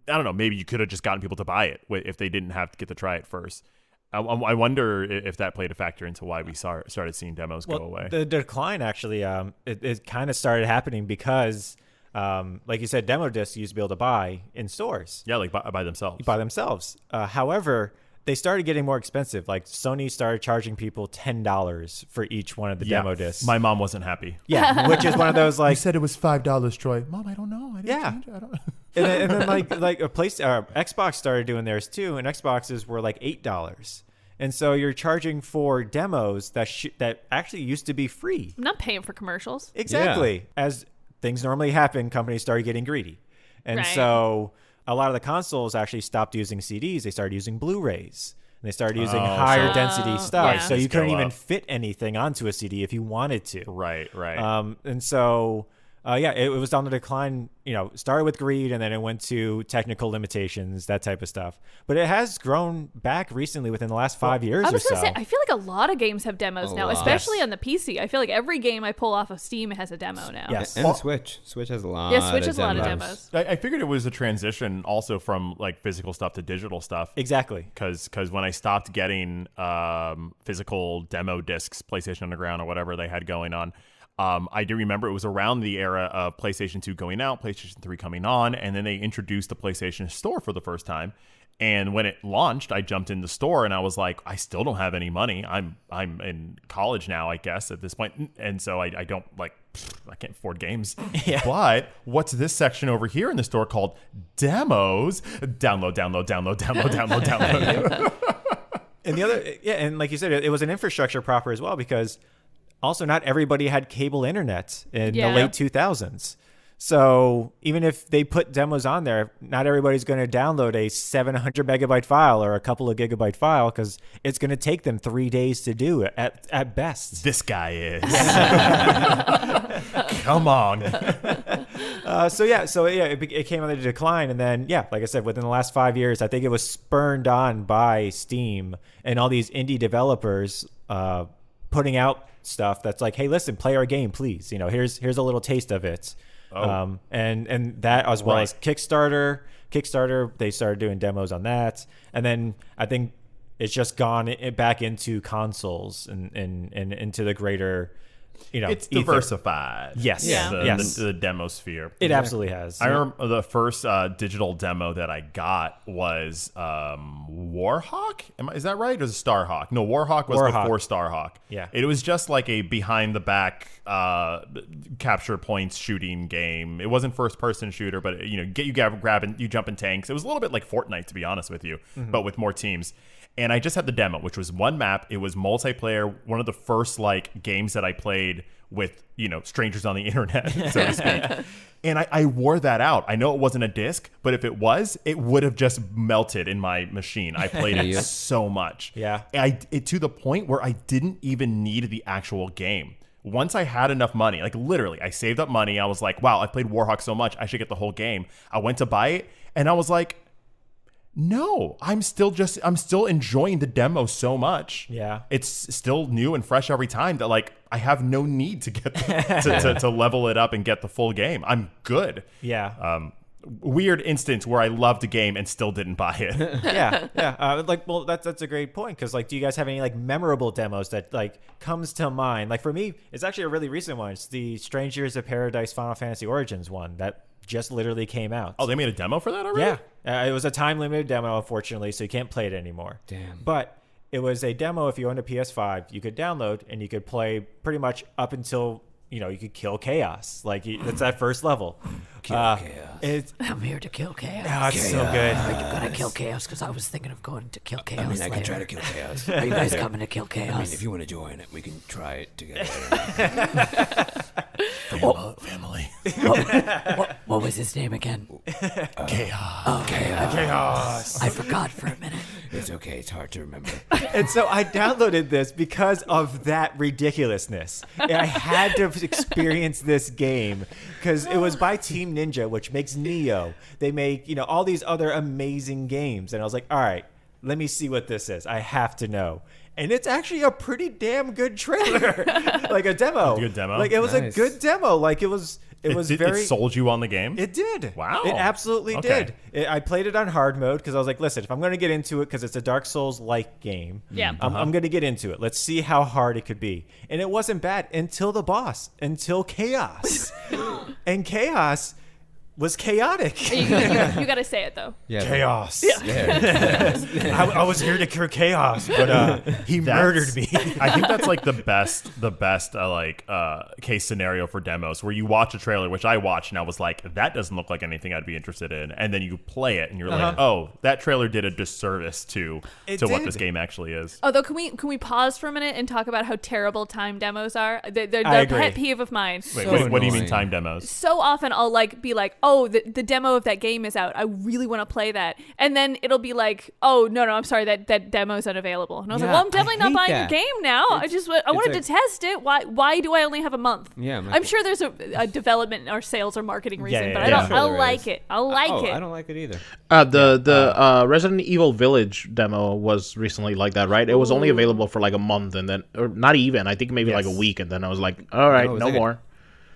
I don't know, maybe you could have just gotten people to buy it if they didn't have to get to try it first. I wonder if that played a factor into why we started seeing demos go away. The decline actually, it kind of started happening because, like you said, demo discs you used to be able to buy in stores. Yeah, like by themselves. However, they started getting more expensive. Like Sony started charging people $10 for each one of the demo discs. My mom wasn't happy. Yeah, which is one of those like you said it was $5, Troy. Mom, I don't know. I didn't change it. I don't. and then like a Xbox started doing theirs too, and Xboxes were like $8. And so you're charging for demos that actually used to be free. I'm not paying for commercials. Exactly. Yeah. As things normally happen, companies started getting greedy, and so a lot of the consoles actually stopped using CDs. They started using Blu-rays. And they started using higher density stuff. Yeah. So you couldn't even fit anything onto a CD if you wanted to. Right. And so, it was on the decline, started with greed and then it went to technical limitations, that type of stuff. But it has grown back recently within the last 5 years or so. I was going to say, I feel like a lot of games have demos now, especially on the PC. I feel like every game I pull off of Steam has a demo now. Yes. And the Switch. Switch has a lot Switch has a lot of demos. I figured it was a transition also from like physical stuff to digital stuff. Exactly. Because when I stopped getting physical demo discs, PlayStation Underground or whatever they had going on, I do remember it was around the era of PlayStation 2 going out, PlayStation 3 coming on, and then they introduced the PlayStation Store for the first time. And when it launched, I jumped in the store and I was like, I still don't have any money. I'm in college now, I guess, at this point. And so I don't I can't afford games. Yeah. But what's this section over here in the store called demos? Download. And the other, and like you said, it was an infrastructure proper as well because also not everybody had cable internet in the late 2000s. So even if they put demos on there, not everybody's going to download a 700 megabyte file or a couple of gigabyte file because it's going to take them 3 days to do it at best. This guy is. Come on. It came on the decline, and then like I said, within the last 5 years, I think it was spurned on by Steam and all these indie developers putting out stuff that's like, hey, listen, play our game, please. Here's a little taste of it. And that as well as Kickstarter, they started doing demos on that, and then I think it's just gone back into consoles and into the greater. It's diversified. Yes. Yeah. The demo sphere. It absolutely has. I remember the first digital demo that I got was Warhawk. Is that right? Or is it Starhawk? No, Warhawk was before Starhawk. Yeah. It was just like a behind the back capture points shooting game. It wasn't first person shooter, but you grab and you jump in tanks. It was a little bit like Fortnite, to be honest with you, but with more teams. And I just had the demo, which was one map. It was multiplayer. One of the first games that I played with, strangers on the internet, so to speak. And I wore that out. I know it wasn't a disc, but if it was, it would have just melted in my machine. I played it so much. Yeah. To the point where I didn't even need the actual game. Once I had enough money, literally, I saved up money. I was like, wow, I played Warhawk so much, I should get the whole game. I went to buy it, and I was like, no, I'm still enjoying the demo so much. Yeah. It's still new and fresh every time that I have no need to get to level it up and get the full game. I'm good. Yeah. Weird instance where I loved a game and still didn't buy it. Yeah. That's a great point, because do you guys have any memorable demos that comes to mind? For me, it's actually a really recent one. It's the Strangers of Paradise Final Fantasy Origins one that just literally came out. Oh, they made a demo for that already? Yeah. It was a time-limited demo, unfortunately, so you can't play it anymore. Damn. But it was a demo. If you owned a PS5, you could download, and you could play pretty much up until, you could kill chaos. It's that first level. Chaos. I'm here to kill chaos. Oh, it's so good. Are you gonna kill chaos? Because I was thinking of going to kill chaos. I can try to kill chaos. Are you guys coming to kill chaos? if you want to join it, we can try it together. Family. What was his name again? Chaos. Okay. Chaos. I forgot for a minute. It's okay. It's hard to remember. And so I downloaded this because of that ridiculousness. And I had to experience this game because it was by Team Ninja, which makes Neo. They make, all these other amazing games. And I was like, all right, let me see what this is. I have to know. And it's actually a pretty damn good trailer. A demo. A good demo? It was Nice. a good demo. It sold you on the game? It did. Wow. It absolutely Okay. did. I played it on hard mode because I was like, listen, if I'm going to get into it, because it's a Dark Souls-like game, Yeah. I'm going to get into it. Let's see how hard it could be. And it wasn't bad until the boss, until Chaos. And Chaos was chaotic. You got to say it though. Yeah. Chaos. Yeah. I was here to cure chaos, but he murdered me. I think that's the best case scenario for demos, where you watch a trailer, which I watched, and I was like, that doesn't look like anything I'd be interested in, and then you play it and you're like, oh, that trailer did a disservice to what this game actually is. Although, can we pause for a minute and talk about how terrible time demos are? They're I a agree. pet peeve of mine. Wait, So what do you mean annoying. time demos? So often I'll be like, oh, the demo of that game is out. I really want to play that. And then it'll be like, oh, no, I'm sorry, that demo's unavailable. And I was like, Yeah, well, I'm definitely I not hate buying that. the game now. I wanted to test it. Why do I only have a month? Yeah, I'm sure there's a development or sales or marketing reason, yeah, but yeah. I don't. I'm sure I'll there like is. it. I'll like it. I don't like it either. The Resident Evil Village demo was recently like that, right? It was only available for a month, and then, or not even, I think maybe a week, and then I was like, all right, No, it was no like a more.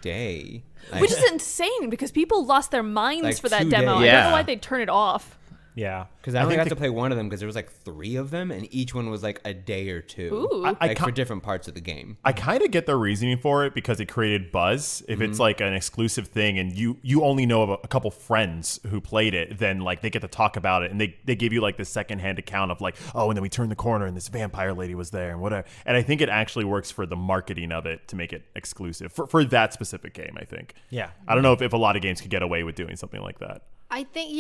Day. Which is insane because people lost their minds Like for that 2 demo. days. I don't Yeah. know why they'd turn it off. Yeah. Because I only got to play one of them because there was 3 of them, and each one was a day or 2. Ooh. For different parts of the game. I kind of get their reasoning for it because it created buzz. If it's an exclusive thing and you only know of a couple friends who played it, then they get to talk about it, and they give you this secondhand account of oh, and then we turned the corner and this vampire lady was there and whatever. And I think it actually works for the marketing of it to make it exclusive for that specific game, I think. Yeah. I don't know if a lot of games could get away with doing something like that. I think,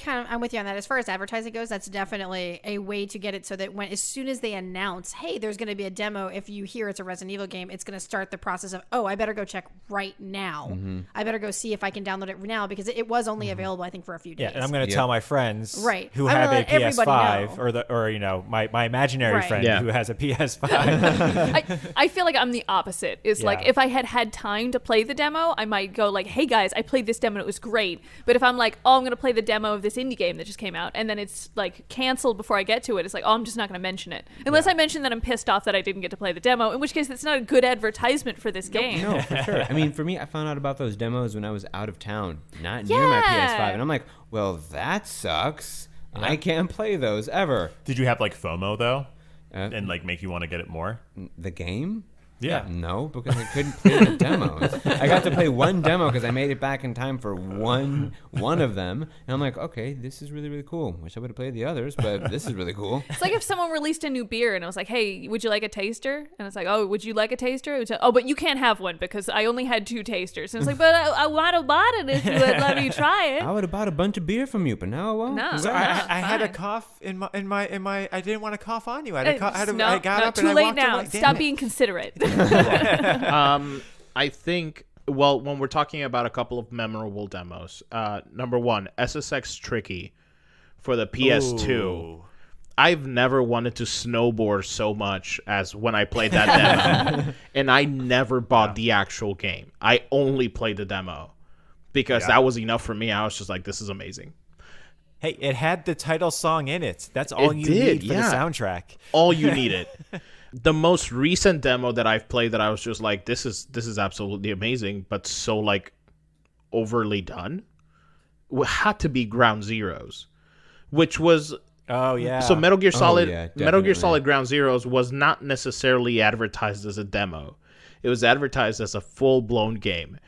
I'm with you on that. As far as advertising goes, that's definitely a way to get it so that as soon as they announce, hey, there's going to be a demo, if you hear it's a Resident Evil game, it's going to start the process of, I better go check right now. Mm-hmm. I better go see if I can download it now, because it was only available, I think, for a few days. Yeah, and I'm going to tell my friends who I'm have gonna a let everybody PS5 or my imaginary friend who has a PS5. I feel like I'm the opposite. Is like, if I had time to play the demo, I might go like, hey guys, I played this demo and it was great. But if I'm like, I'm going to play the demo of this indie game that just came out, and then it's like canceled before I get to it, it's like, I'm just not going to mention it unless I mention that I'm pissed off that I didn't get to play the demo, in which case it's not a good advertisement for this game. No, for sure. I mean, for me, I found out about those demos when I was out of town, not near my PS5, and I'm like, well, that sucks. I can't play those ever. Did you have like FOMO though, and like make you want to get it more? The game? Yeah. No, because I couldn't play the demos. I got to play one demo because I made it back in time for one of them. And I'm like, okay, this is really, really cool. Wish I would have played the others, but this is really cool. It's like if someone released a new beer and I was like, hey, would you like a taster? And it's like, oh, would you like a taster? It's like, but you can't have one because I only had 2 tasters. And it's like, but I would have bought it if you would let me try it. I would have bought a bunch of beer from you, but now I won't. No, So I had a cough in my. I didn't want to cough on you. I got up and I late walked now. away. Stop being considerate. I think, well, when we're talking about a couple of memorable demos, number one, SSX Tricky for the PS2. Ooh. I've never wanted to snowboard so much as when I played that demo. And I never bought the actual game. I only played the demo because that was enough for me. I was just like, this is amazing. Hey, it had the title song in it. That's all you need for the soundtrack. All you needed. The most recent demo that I've played that I was just like, this is absolutely amazing, but so like overly done, had to be Ground Zeroes, which was so Metal Gear Solid Ground Zeroes was not necessarily advertised as a demo. It was advertised as a full-blown game,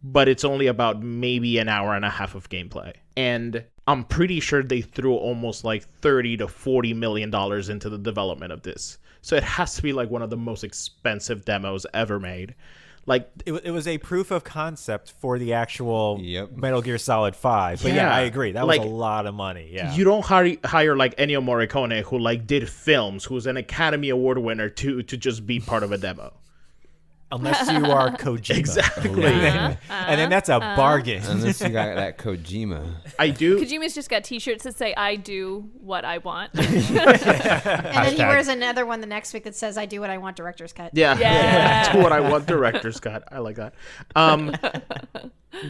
but it's only about maybe an hour and a half of gameplay. And I'm pretty sure they threw almost like $30 to $40 million into the development of this. So it has to be like one of the most expensive demos ever made. Like it was a proof of concept for the actual Metal Gear Solid 5. But I agree. That was a lot of money. Yeah. You don't hire like Ennio Morricone, who like did films, who's an Academy Award winner, to just be part of a demo. Unless you are Kojima. Exactly. And then that's a bargain. Unless you got that Kojima. I do. Kojima's just got t-shirts that say, I do what I want. And then he wears another one the next week that says, I do what I want, director's cut. Yeah. Do what I want, director's cut. I like that.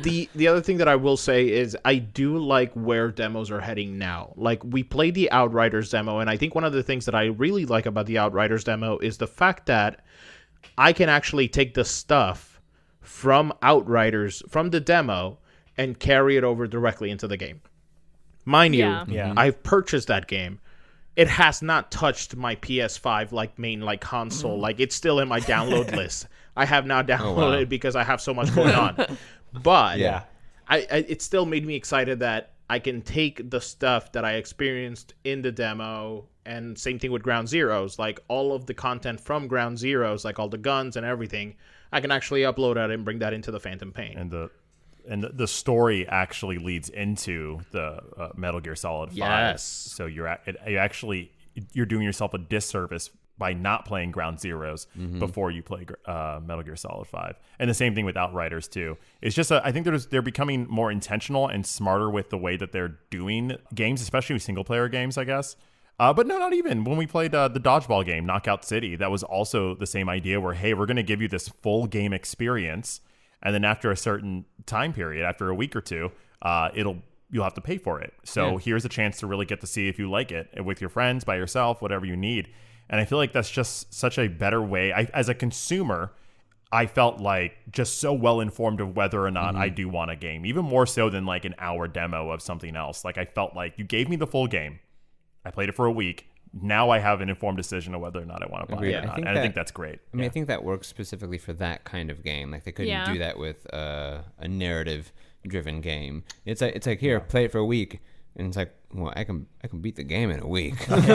The other thing that I will say is I do like where demos are heading now. Like, we played the Outriders demo, and I think one of the things that I really like about the Outriders demo is the fact that I can actually take the stuff from Outriders, from the demo, and carry it over directly into the game. Mind you, I've purchased that game. It has not touched my PS5 main console. Like, it's still in my download list. I have now downloaded it because I have so much going on. But it still made me excited that I can take the stuff that I experienced in the demo, and same thing with Ground Zeroes, like all of the content from Ground Zeroes, like all the guns and everything, I can actually upload it and bring that into the Phantom Pain. And the story actually leads into the Metal Gear Solid 5. Yes. So you're doing yourself a disservice by not playing Ground Zeroes before you play Metal Gear Solid 5. And the same thing with Outriders too. It's just I think they're becoming more intentional and smarter with the way that they're doing games, especially with single player games, I guess. But no, not even. When we played the dodgeball game, Knockout City, that was also the same idea where, hey, we're going to give you this full game experience, and then after a certain time period, after a week or two, you'll have to pay for it. So here's a chance to really get to see if you like it with your friends, by yourself, whatever you need. And I feel like that's just such a better way. As a consumer, I felt like just so well informed of whether or not I do want a game, even more so than like an hour demo of something else. Like, I felt like you gave me the full game. I played it for a week. Now I have an informed decision of whether or not I want to buy it or not. And I think that's great. I mean, I think that works specifically for that kind of game. Like, they couldn't do that with a narrative-driven game. It's like here, play it for a week. And it's like, well, I can beat the game in a week. Well,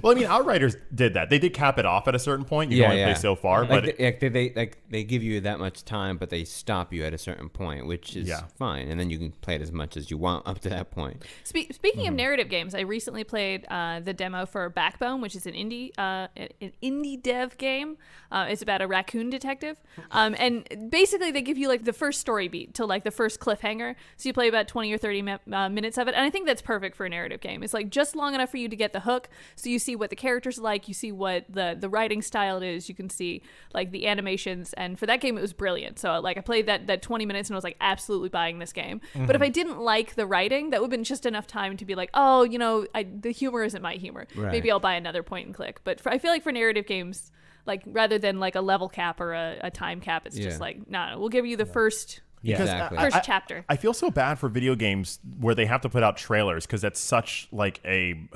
I mean, Outriders did that. They did cap it off at a certain point. You can only play so far, but they give you that much time, but they stop you at a certain point, which is fine, and then you can play it as much as you want up to that point. Speaking of narrative games, I recently played the demo for Backbone, which is an indie dev game. It's about a raccoon detective, and basically they give you like the first story beat to like the first cliffhanger. So you play about 20 or 30 minutes of it, and I think that's perfect for a narrative game. It's like just long enough for you to get the hook, so you see what the characters are like, you see what the writing style is, you can see like the animations, and for that game it was brilliant. So like I played that 20 minutes and I was like absolutely buying this game. But if I didn't like the writing, that would have been just enough time to be like, oh, the humor isn't my humor. Right. Maybe I'll buy another point and click. But I feel like for narrative games, like rather than like a level cap or a time cap, it's just like, no, we'll give you the first first chapter. I feel so bad for video games where they have to put out trailers because that's such like a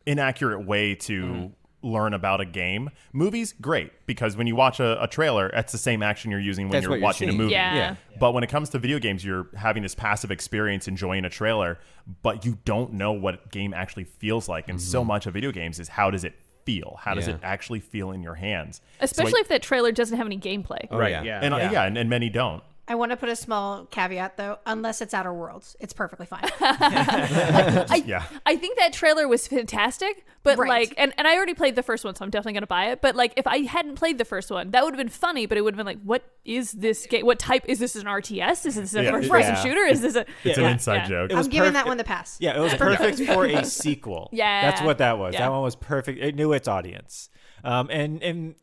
inaccurate way to learn about a game. Movies, great, because when you watch a trailer, that's the same action you're using when you're watching a movie. Yeah. But when it comes to video games, you're having this passive experience enjoying a trailer, but you don't know what game actually feels like. And so much of video games is how does it feel? How does it actually feel in your hands? Especially if that trailer doesn't have any gameplay. Right. And many don't. I want to put a small caveat, though, unless it's Outer Worlds. It's perfectly fine. I think that trailer was fantastic, but like, and I already played the first one, so I'm definitely going to buy it. But like, if I hadn't played the first one, that would have been funny, but it would have been like, what is this game? What type? Is this an RTS? Is this a first-person shooter? Is this a... It's an inside joke. I'm giving that one the pass. Yeah, it was perfect for a sequel. Yeah. That's what that was. Yeah. That one was perfect. It knew its audience. And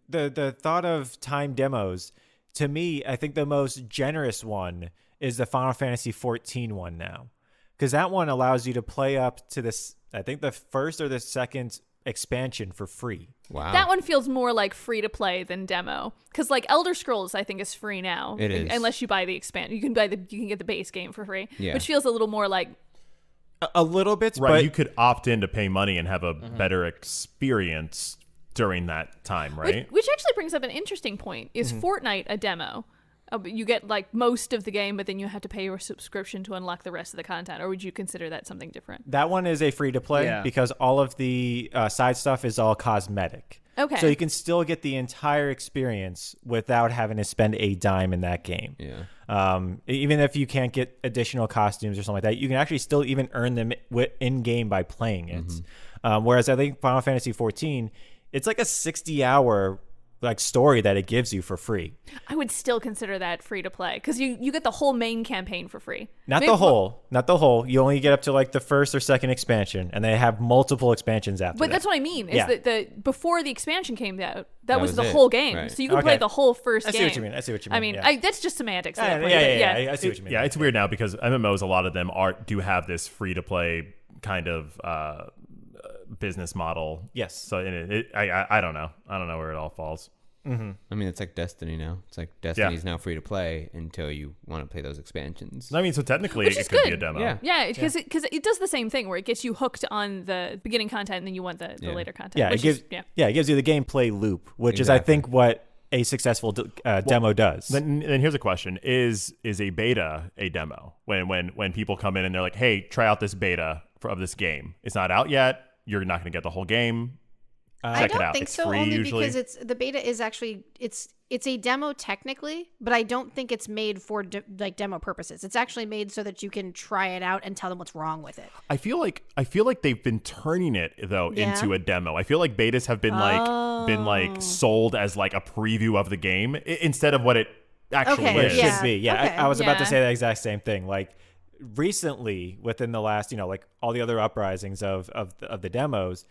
the thought of time demos, to me, I think the most generous one is the Final Fantasy 14 one now. Because that one allows you to play up to this, I think the first or the second expansion for free. Wow. That one feels more like free to play than demo. Because like Elder Scrolls, I think is free now. It is. Unless you buy the expansion. You can get the base game for free. Yeah. Which feels a little more like... A little bit, right? But You could opt in to pay money and have a better experience during that time, right? Which actually brings up an interesting point. Is Fortnite a demo? You get like most of the game, but then you have to pay your subscription to unlock the rest of the content. Or would you consider that something different? that one is a free to play because all of the side stuff is all cosmetic. Okay. So you can still get the entire experience without having to spend a dime in that game. Yeah. Even if you can't get additional costumes or something like that, you can actually still even earn them in game by playing it. Whereas I think Final Fantasy 14, it's like a 60-hour like story that it gives you for free. I would still consider that free to play because you get the whole main campaign for free. Not the whole. You only get up to like the first or second expansion, and they have multiple expansions after. But that. that's what I mean. Is that before the expansion came out, that was the it. whole game. Right. So you can play the whole first game. I see what you mean. I mean, yeah. that's just semantics. I see what you mean. Yeah, it's weird now because MMOs, a lot of them do have this free to play kind of business model. Yes. So I don't know. I don't know where it all falls. I mean, it's like Destiny now. It's like Destiny's now free to play until you want to play those expansions. I mean, so technically Which it is could good. be a demo. Yeah, because it does the same thing where it gets you hooked on the beginning content and then you want the later content. Yeah, it gives you the gameplay loop, which is I think what a successful demo does. Then here's a question: Is a beta a demo? When people come in and they're like, "Hey, try out this beta of this game. It's not out yet. You're not going to get the whole game. I Check it don't out. think It's so, free only usually." because the beta is actually it's a demo technically, but I don't think it's made for demo purposes. It's actually made so that you can try it out and tell them what's wrong with it. I feel like they've been turning it though into a demo. I feel like betas have been sold as like a preview of the game instead of what it actually is. It should be. Yeah, Okay. I was about to say the exact same thing. Like recently, within the last, like all the other uprisings of the demos,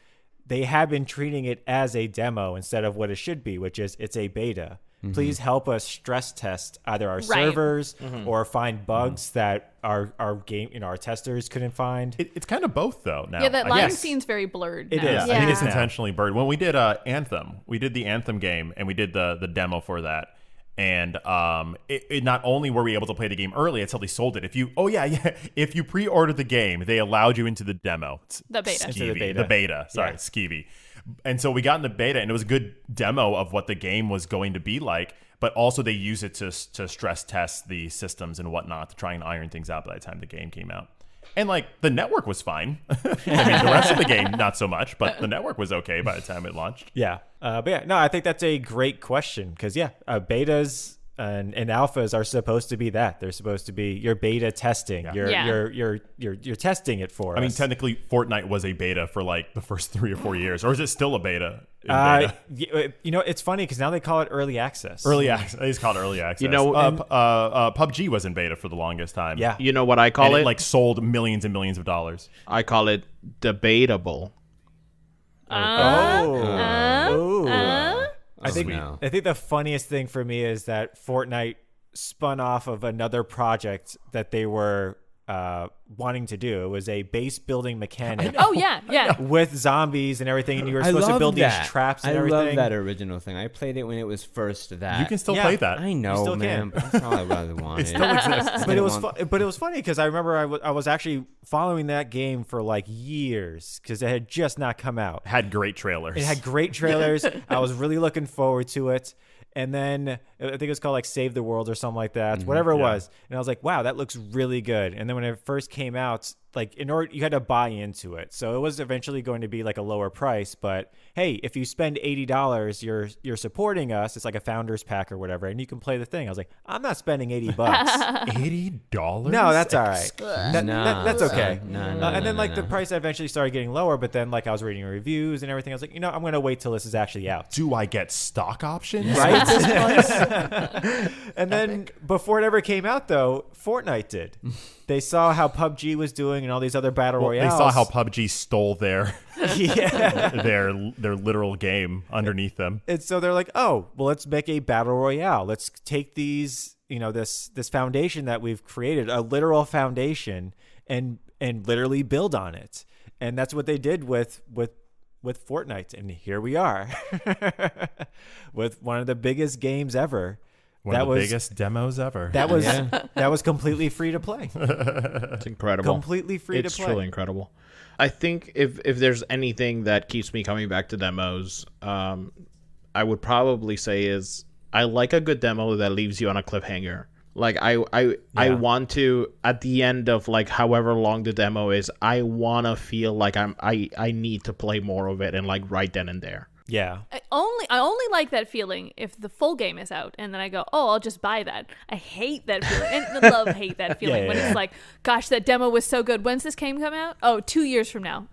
they have been treating it as a demo instead of what it should be, which is it's a beta. Please help us stress test either our servers or find bugs that our game, our testers couldn't find. It's kind of both though now. Yeah, that line seems very blurred. It now. is. I think it's intentionally blurred. When we did Anthem, we did the Anthem game and we did the demo for that. And it not only were we able to play the game early, it's how they sold it. If you pre-ordered the game, they allowed you into the demo. The beta. Skeevy. The beta. Sorry, skeevy. And so we got in the beta, and it was a good demo of what the game was going to be like. But also they use it to stress test the systems and whatnot to try and iron things out by the time the game came out. And like the network was fine. I mean, the rest of the game not so much, but the network was okay by the time it launched. Yeah. But yeah, no, I think that's a great question because betas and alphas are supposed to be that. They're supposed to be your beta testing. You're testing it for us. I mean, technically, Fortnite was a beta for like the first 3 or 4 years, or is it still a beta? It's funny because now they call it early access. Early access. They just call it early access. You know, PUBG was in beta for the longest time. Yeah. You know what I call and it? Like sold millions and millions of dollars. I call it debatable. I think the funniest thing for me is that Fortnite spun off of another project that they were wanting to do. It was a base building mechanic. Oh yeah. With zombies and everything, and you were supposed to build these traps and everything. I love that original thing. I played it when it was first that. You can still play that. I know, still man. But that's all I really wanted. It still exists. But it was funny because I remember I was actually following that game for like years because it had just not come out. Had great trailers. It had great trailers. I was really looking forward to it. And then I think it was called like Save the World or something like that, whatever it was. And I was like, wow, that looks really good. And then when it first came out, like in order, you had to buy into it. So it was eventually going to be like a lower price. But hey, if you spend $80, you're supporting us. It's like a founder's pack or whatever, and you can play the thing. I was like, I'm not spending $80. $80? No, that's all right. That's okay. No, and then the price eventually started getting lower. But then like I was reading reviews and everything. I was like, I'm going to wait till this is actually out. Do I get stock options? Right. And then before it ever came out, though, Fortnite did. They saw how PUBG was doing and all these other battle royales. They saw how PUBG stole their their literal game underneath them. And so they're like, oh, well, let's make a battle royale. Let's take these, this foundation that we've created, a literal foundation, and literally build on it. And that's what they did with Fortnite. And here we are with one of the biggest games ever. One of the biggest demos ever. That was completely free to play. It's incredible. Completely free to play. It's truly incredible. I think if there's anything that keeps me coming back to demos, I would probably say is I like a good demo that leaves you on a cliffhanger. Like I want to, at the end of like however long the demo is, I want to feel like I need to play more of it and like right then and there. Yeah. I only like that feeling if the full game is out and then I go, oh, I'll just buy that. I hate that feeling. And hate that feeling when it's like, gosh, that demo was so good. When's this game come out? Oh, 2 years from now.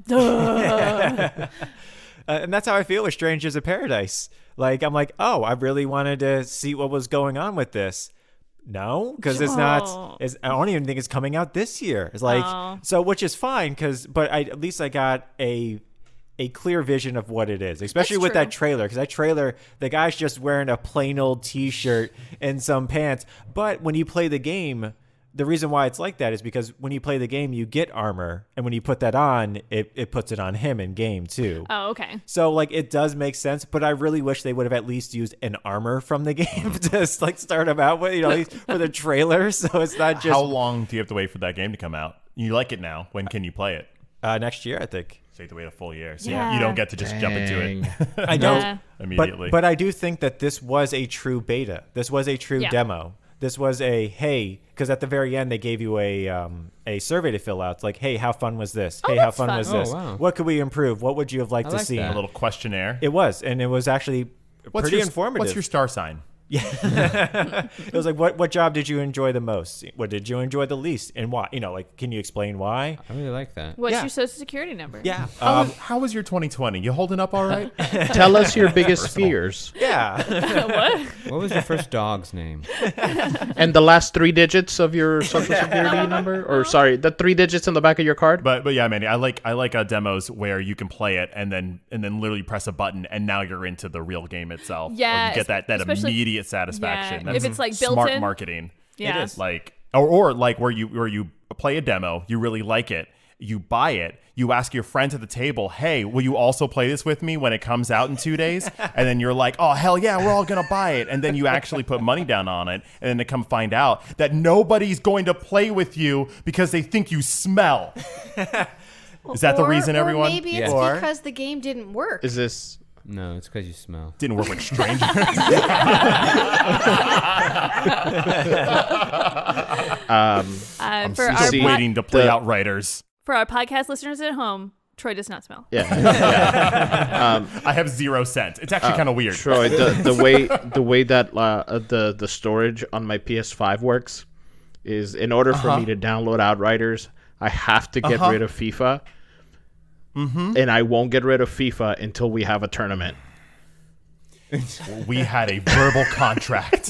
And that's how I feel with Strangers of Paradise. Like, I'm like, oh, I really wanted to see what was going on with this. No, because it's not. I don't even think it's coming out this year. It's like, so, which is fine, but at least I got a clear vision of what it is, especially with that trailer, because that trailer, the guy's just wearing a plain old t-shirt and some pants. But when you play the game, the reason why it's like that is because when you play the game, you get armor, and when you put that on, it puts it on him in game too. Oh, okay. So like it does make sense, but I really wish they would have at least used an armor from the game to like start them out with, for the trailer. So it's not just. How long do you have to wait for that game to come out? You like it now. When can you play it? Next year, I think. So you have to wait a full year. So you don't get to just jump into it. I don't immediately. But I do think that this was a true beta. This was a true demo. This was because at the very end they gave you a survey to fill out. It's like, hey, how fun was this? Hey, how fun was this? Oh, wow. What could we improve? What would you have liked to see? that. A little questionnaire. It was, and it was actually pretty informative. What's your star sign? Yeah. It was like, what job did you enjoy the most? What did you enjoy the least? And why? Can you explain why? I really like that. What's your social security number? Yeah. How was your 2020? You holding up all right? Tell us your biggest fears. Yeah. What was your first dog's name? And the last 3 digits of your social security number? Or sorry, the 3 digits in the back of your card? But yeah, Manny, I like demos where you can play it and then literally press a button and now you're into the real game itself. Yeah, or you get that immediate satisfaction. Yeah, That's if it's like built smart in. marketing. Yeah. It is. Like or like where you play a demo, you really like it, you buy it, you ask your friends at the table, hey, will you also play this with me when it comes out in 2 days? And then you're like, oh hell yeah, we're all gonna buy it. And then you actually put money down on it, and then to come find out that nobody's going to play with you because they think you smell. Is that the reason, everyone? Or maybe it's because the game didn't work. Is this No, it's because you smell. Didn't work with strangers. For our Still waiting to play Outriders. For our podcast listeners at home, Troy does not smell. Yeah. I have 0 scent. It's actually kind of weird. Troy, the way that the storage on my PS5 works is, in order for me to download Outriders, I have to get rid of FIFA. And I won't get rid of FIFA until we have a tournament. We had a verbal contract.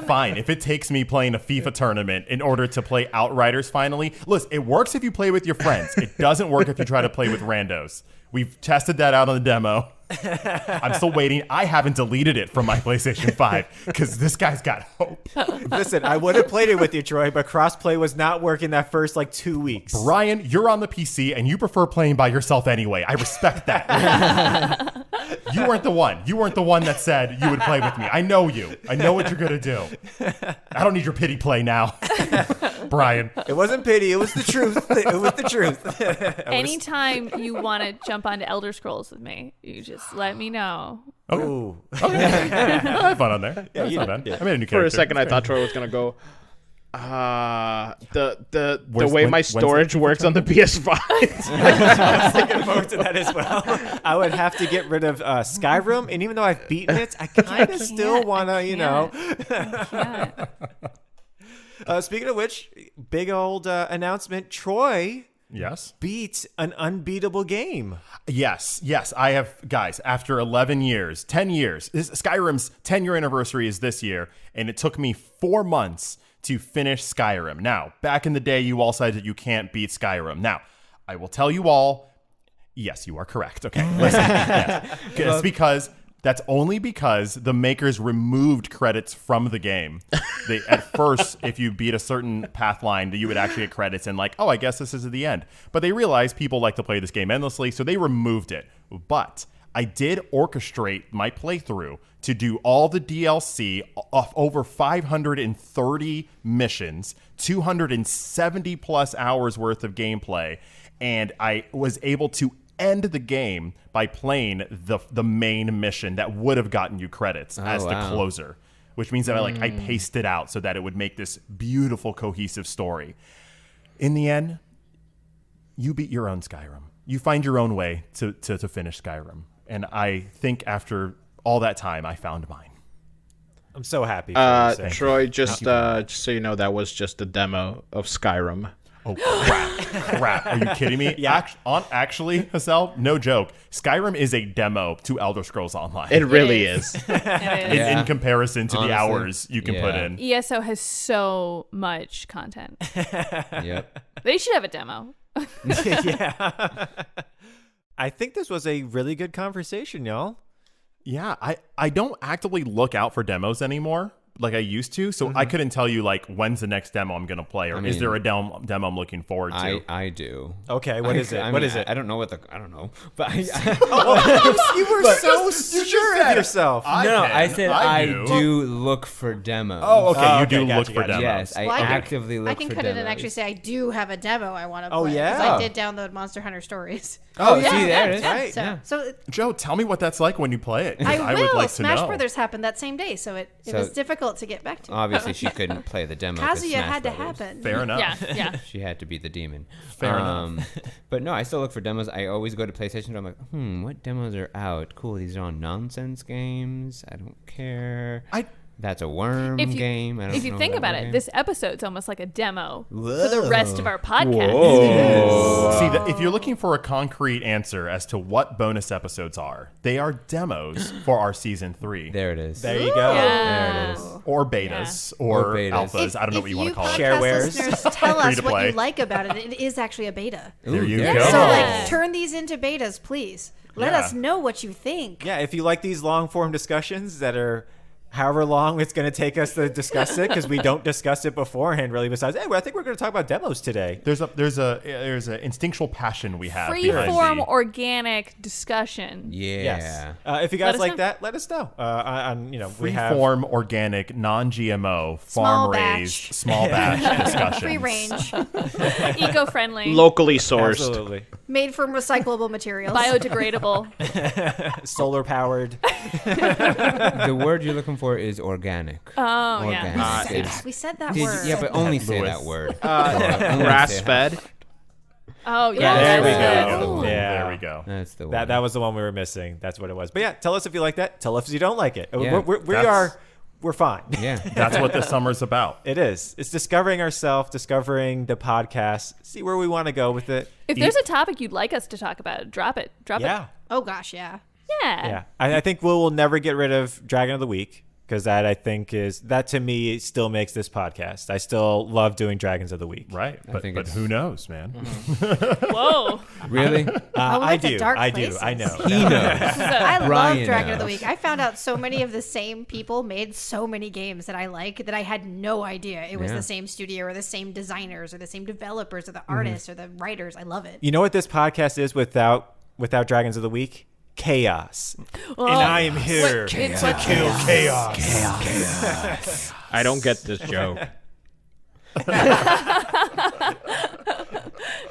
Fine. If it takes me playing a FIFA tournament in order to play Outriders finally. Listen, it works if you play with your friends. It doesn't work if you try to play with randos. We've tested that out on the demo. I'm still waiting. I haven't deleted it from my PlayStation 5 because this guy's got hope. Listen, I would have played it with you, Troy, but crossplay was not working that first 2 weeks. Brian, you're on the PC and you prefer playing by yourself anyway. I respect that. You weren't the one. You weren't the one that said you would play with me. I know you. I know what you're going to do. I don't need your pity play now, Brian. It wasn't pity. It was the truth. It was the truth. Anytime you want to jump onto Elder Scrolls with me, you just let me know. Okay. Ooh. I had fun on there. Yeah, that's not bad. I made a new character. For a second, I thought Troy was gonna go. The way my storage works on the PS5. I was looking forward to that as well. I would have to get rid of Skyrim, and even though I've beaten it, I kind of still want to, Speaking of which, big old announcement. Troy beat an unbeatable game. Yes. I have, guys, after 11 years, 10 years, Skyrim's 10-year anniversary is this year, and it took me 4 months to finish Skyrim. Now, back in the day, you all said that you can't beat Skyrim. Now, I will tell you all, yes, you are correct. Okay, listen. Yes. That's only because the makers removed credits from the game. At first, if you beat a certain path line, you would actually get credits and I guess this is the end. But they realized people like to play this game endlessly, so they removed it. But I did orchestrate my playthrough to do all the DLC of over 530 missions, 270 plus hours worth of gameplay, and I was able to end the game by playing the main mission that would have gotten you credits as the closer, which means that I paced it out so that it would make this beautiful, cohesive story. In the end, you beat your own Skyrim. You find your own way to finish Skyrim. And I think after all that time, I found mine. I'm so happy. Troy, just so you know, that was just a demo of Skyrim. Oh, crap. Are you kidding me? Yeah. Actually, Hassel, no joke. Skyrim is a demo to Elder Scrolls Online. It really is. In comparison to the hours you can put in. ESO has so much content. Yep. They should have a demo. Yeah. I think this was a really good conversation, y'all. Yeah, I don't actively look out for demos anymore like I used to, so I couldn't tell you when's the next demo I'm gonna play, or is there a demo I'm looking forward to? I do. Okay, what is it? What is it? I don't know I don't know, but you were so sure of yourself. I said I do look for demos. Oh, okay, you do gotcha, look for demos. Yes, I actively look for demos. I can cut it and actually say I do have a demo I want to play. Oh, yeah? Because I did download Monster Hunter Stories. Oh, yeah. See, there it is. Right. So Joe, tell me what that's like when you play it. I would will. like to Smash know. Brothers happened that same day, so it was difficult to get back to. Obviously, she couldn't play the demo. Kazuya had to Brothers. happen. Fair enough. Yeah. She had to be the demon. Fair enough. But no, I still look for demos. I always go to PlayStation and I'm like, what demos are out? Cool, these are all nonsense games. I don't care. That's a worm game. If you think about it, this episode's almost like a demo for the rest of our podcast. See, if you're looking for a concrete answer as to what bonus episodes are, they are demos for our season 3. There it is. There you go. There it is. Or betas, or betas. alphas. I don't know what you want to call it. Sharewares. Listeners, tell Free us to what play. you like about it. It is actually a beta. There you there go. it is. So turn these into betas, please. Let Yeah. us know what you think. Yeah, if you like these long form discussions that are however long it's going to take us to discuss it, because we don't discuss it beforehand really, besides, hey, well, I think we're going to talk about demos today. There's a instinctual passion we have. Free-form organic discussion. Yeah. Yes. If you guys like that, let us know. We have Free-form, organic, non-GMO, Small farm-raised, small batch discussions. Free range, Eco-friendly. Locally sourced. absolutely made from recyclable materials. Biodegradable. solar powered. The word you're looking for is organic. Oh, Organic. yeah. It's- We said that word. Yeah, but only say Lewis. that word. Grass fed. Oh, yeah. There we That's the go. one. Yeah. There we go. That's the one. That was the one we were missing. That's what it was. But yeah, tell us if you like that. Tell us if you don't like it. Yeah. We're fine. Yeah. That's what this summer's about. It is. It's discovering ourselves, discovering the podcast, see where we want to go with it. If there's a topic you'd like us to talk about, drop it. Drop Yeah. it. Oh gosh, yeah. Yeah. I think we'll never get rid of Dragon of the Week, because that, I think, that to me still makes this podcast. I still love doing Dragons of the Week. Right. But think it's- who knows, man? Whoa. Really? I went to do. dark I do. places. I know. He knows. I Brian love Dragon of the knows. Week. I found out so many of the same people made so many games that I like that I had no idea it was Yeah. the same studio or the same designers or the same developers or the artists or the writers. I love it. You know what this podcast is without Dragons of the Week? Chaos. Well, and I am here it's to what- kill chaos. I don't get this joke.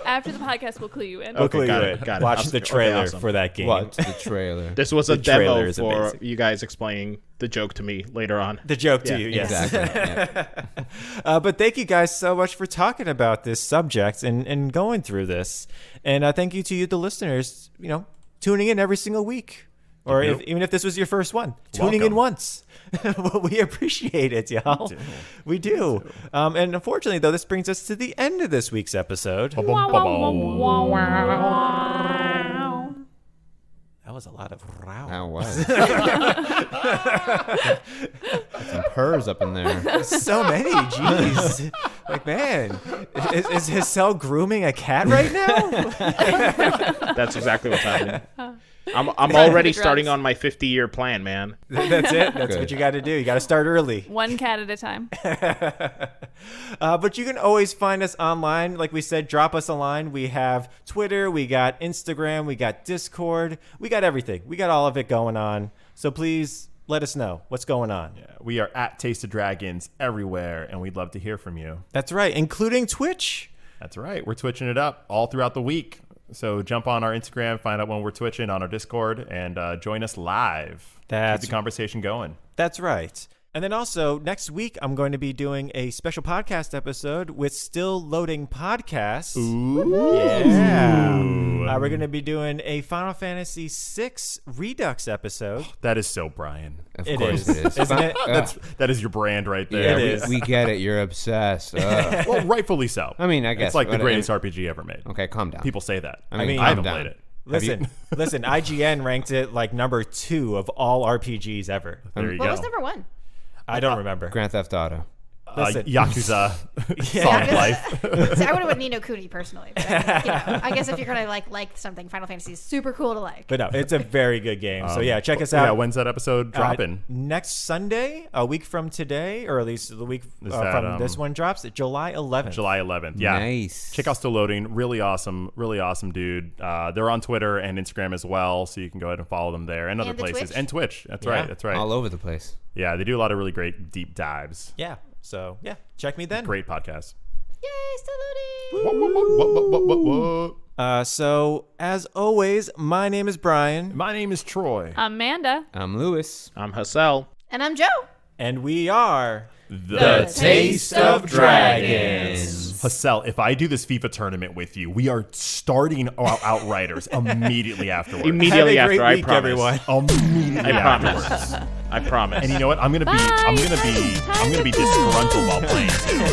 After the podcast, we'll clue you in. We'll Okay, clue got you it, in. got it. Watch Okay, the trailer awesome. for that game. What's the trailer? This was a The trailer demo is for amazing. you guys explaining the joke to me later on. The joke to Yeah, you, yes. Exactly. Yeah. But thank you guys so much for talking about this subject and going through this. And thank you to you, the listeners, tuning in every single week. Or even if this was your first one, tuning in Welcome. once. We appreciate it, y'all. We do. And unfortunately, though, this brings us to the end of this week's episode. That was a lot of row. That was. Some purrs up in there. So many, jeez. Like, man, is his cell grooming a cat right now? That's exactly what's happening. I'm already drugs. starting on my 50-year plan, man. That's it. That's Good. what you got to do. You got to start early. One cat at a time. But you can always find us online. Like we said, drop us a line. We have Twitter, we got Instagram, we got Discord, we got everything. We got all of it going on. So please let us know what's going on. Yeah, we are at Taste of Dragons everywhere, and we'd love to hear from you. That's right, including Twitch. That's right. We're twitching it up all throughout the week. So jump on our Instagram, find out when we're twitching on our Discord, and join us live. That's- Keep the conversation going. That's right. And then also next week, I'm going to be doing a special podcast episode with Still Loading Podcasts. Ooh. Yeah. We're going to be doing a Final Fantasy VI Redux episode. That is so Brian. Of It course is. it is. Isn't it? That is your brand right Yeah, there. It we, is. we get it. You're obsessed. Ugh. Well, rightfully so. I mean, I guess. it's like the but- greatest RPG ever made. Okay, calm down. People say that. I mean, I haven't calm played down. it. Listen, IGN ranked it like number 2 of all RPGs ever. There you What go. was number 1? I don't remember. Grand Theft Auto. Listen. Yakuza Song Yeah. of Life. See, I would have went Ni no Kuni personally. But I guess if you're gonna like something, Final Fantasy is super cool to like. But no, it's a very good game. So yeah, check us out. Yeah, when's that episode dropping? Next Sunday, a week from today, or at least the week Is that, from this one drops, July 11th. July 11th. Yeah. Nice. Check out Still Loading. Really awesome dude. They're on Twitter and Instagram as well, so you can go ahead and follow them there and other And the places. Twitch. And Twitch. That's Yeah. right. That's right. All over the place. Yeah, they do a lot of really great deep dives. Yeah. So yeah, check me then. Great podcast. Yay, Still Loading. So as always, my name is Brian, My name is Troy. Amanda. I'm Lewis. I'm Hassel. And I'm Joe. and we are The Taste of Dragons. Hassel, if I do this FIFA tournament with you, we are starting our Outriders immediately afterwards. Immediately Have a great after, week, I promise. everyone. Immediately I afterwards. promise. I promise. And you know what? I'm gonna be disgruntled while playing too.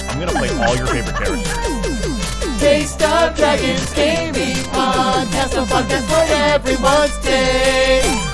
I'm gonna play all your favorite characters. Taste of Dragons Gaming Podcast, a podcast for everyone's taste.